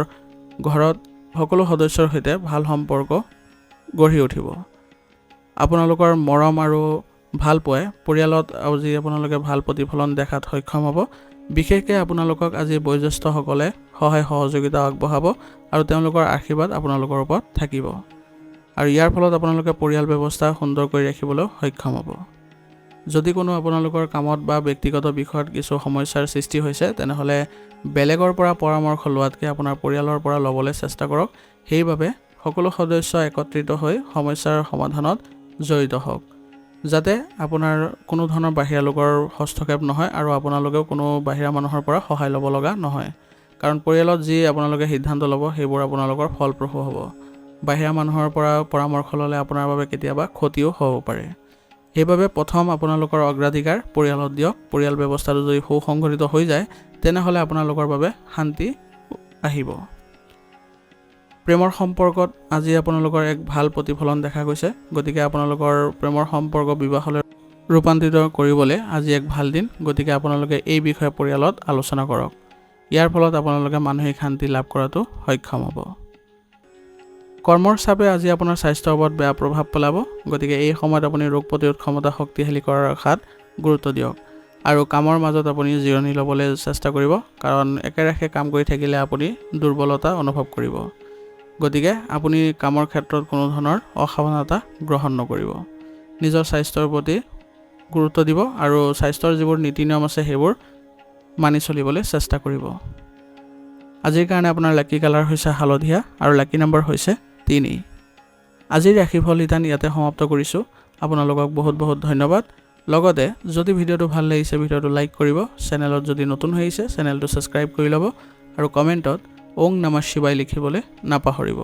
ঘৰত সকলো সদস্যৰ সৈতে ভাল সম্পৰ্ক গঢ়ি উঠিব। আপোনালোকৰ মৰম আৰু ভাল পোৱাই পৰিয়ালত আজি আপোনালোকে ভাল প্ৰতিফলন দেখাত সক্ষম হ'ব। বিশেষকৈ আপোনালোকক আজি বয়োজ্যেষ্ঠসকলে সহায় সহযোগিতা আগবঢ়াব আৰু তেওঁলোকৰ আশীৰ্বাদ আপোনালোকৰ ওপৰত থাকিব আৰু ইয়াৰ ফলত আপোনালোকে পৰিয়াল ব্যৱস্থা সুন্দৰ কৰি ৰাখিবলৈ সক্ষম হ'ব। যদি কোনো আপোনালোকৰ কামত বা ব্যক্তিগত বিষয়ত কিছু সমস্যাৰ সৃষ্টি হৈছে তেনেহ'লে বেলেগৰ পৰা পৰামৰ্শ লোৱাতকৈ আপোনাৰ পৰিয়ালৰ পৰা ল'বলৈ চেষ্টা কৰক। সেইবাবে সকলো সদস্য একত্ৰিত হৈ সমস্যাৰ সমাধানত জড়িত হওক, যাতে আপোনাৰ কোনো ধৰণৰ বাহিৰা লোকৰ হস্তক্ষেপ নহয় আৰু আপোনালোকেও কোনো বাহিৰা মানুহৰ পৰা সহায় ল'ব লগা নহয়, কাৰণ পৰিয়ালত যি আপোনালোকে সিদ্ধান্ত ল'ব সেইবোৰ আপোনালোকৰ ফলপ্ৰসূ হ'ব। বাহিৰা মানুহৰ পৰা পৰামৰ্শ ল'লে আপোনাৰ বাবে কেতিয়াবা ক্ষতিও হ'ব পাৰে। সেইবাবে প্ৰথম আপোনালোকৰ অগ্ৰাধিকাৰ পৰিয়ালত দিয়ক। পৰিয়াল ব্যৱস্থাটো যদি সুসংগঠিত হৈ যায় তেনেহ'লে আপোনালোকৰ বাবে শান্তি আহিব। প্ৰেমৰ সম্পৰ্কত আজি আপোনালোকৰ এক ভাল প্ৰতিফলন দেখা গৈছে, গতিকে আপোনালোকৰ প্ৰেমৰ সম্পৰ্ক বিবাহলৈ ৰূপান্তৰিত কৰিবলৈ আজি এক ভাল দিন। গতিকে আপোনালোকে এই বিষয়ে পৰিয়ালত আলোচনা কৰক। ইয়াৰ ফলত আপোনালোকে মানসিক শান্তি লাভ কৰাটো সক্ষম হ'ব। কৰ্মৰ চাপে আজি আপোনাৰ স্বাস্থ্যৰ ওপৰত বেয়া প্ৰভাৱ পেলাব, গতিকে এই সময়ত আপুনি ৰোগ প্ৰতিৰোধ ক্ষমতা শক্তিশালী কৰাৰ আশাত গুৰুত্ব দিয়ক আৰু কামৰ মাজত আপুনি জিৰণি ল'বলৈ চেষ্টা কৰিব, কাৰণ একেৰাহে কাম কৰি থাকিলে আপুনি দুৰ্বলতা অনুভৱ কৰিব। গতিকে আপুনি কামৰ ক্ষেত্ৰত কোনো ধৰণৰ অসাৱধানতা গ্ৰহণ নকৰিব। নিজৰ স্বাস্থ্যৰ প্ৰতি গুৰুত্ব দিব আৰু স্বাস্থ্যৰ যিবোৰ নীতি নিয়ম আছে সেইবোৰ মানি চলিবলৈ চেষ্টা কৰিব। আজিৰ কাৰণে আপোনাৰ লাকি কালাৰ হৈছে হালধীয়া আৰু লাকি নম্বৰ হৈছে 3। আজিৰ ৰাশিফল নিদান ইয়াতে সমাপ্ত কৰিছোঁ। আপোনালোকক বহুত বহুত ধন্যবাদ। লগতে যদি ভিডিঅ'টো ভাল লাগিছে ভিডিঅ'টো লাইক কৰিব, চেনেলত যদি নতুন হৈ আহিছে চেনেলটো ছাবস্ক্ৰাইব কৰি ল'ব আৰু কমেণ্টত ওং নমঃ শিৱায় লিখিবলৈ নাপাহৰিব।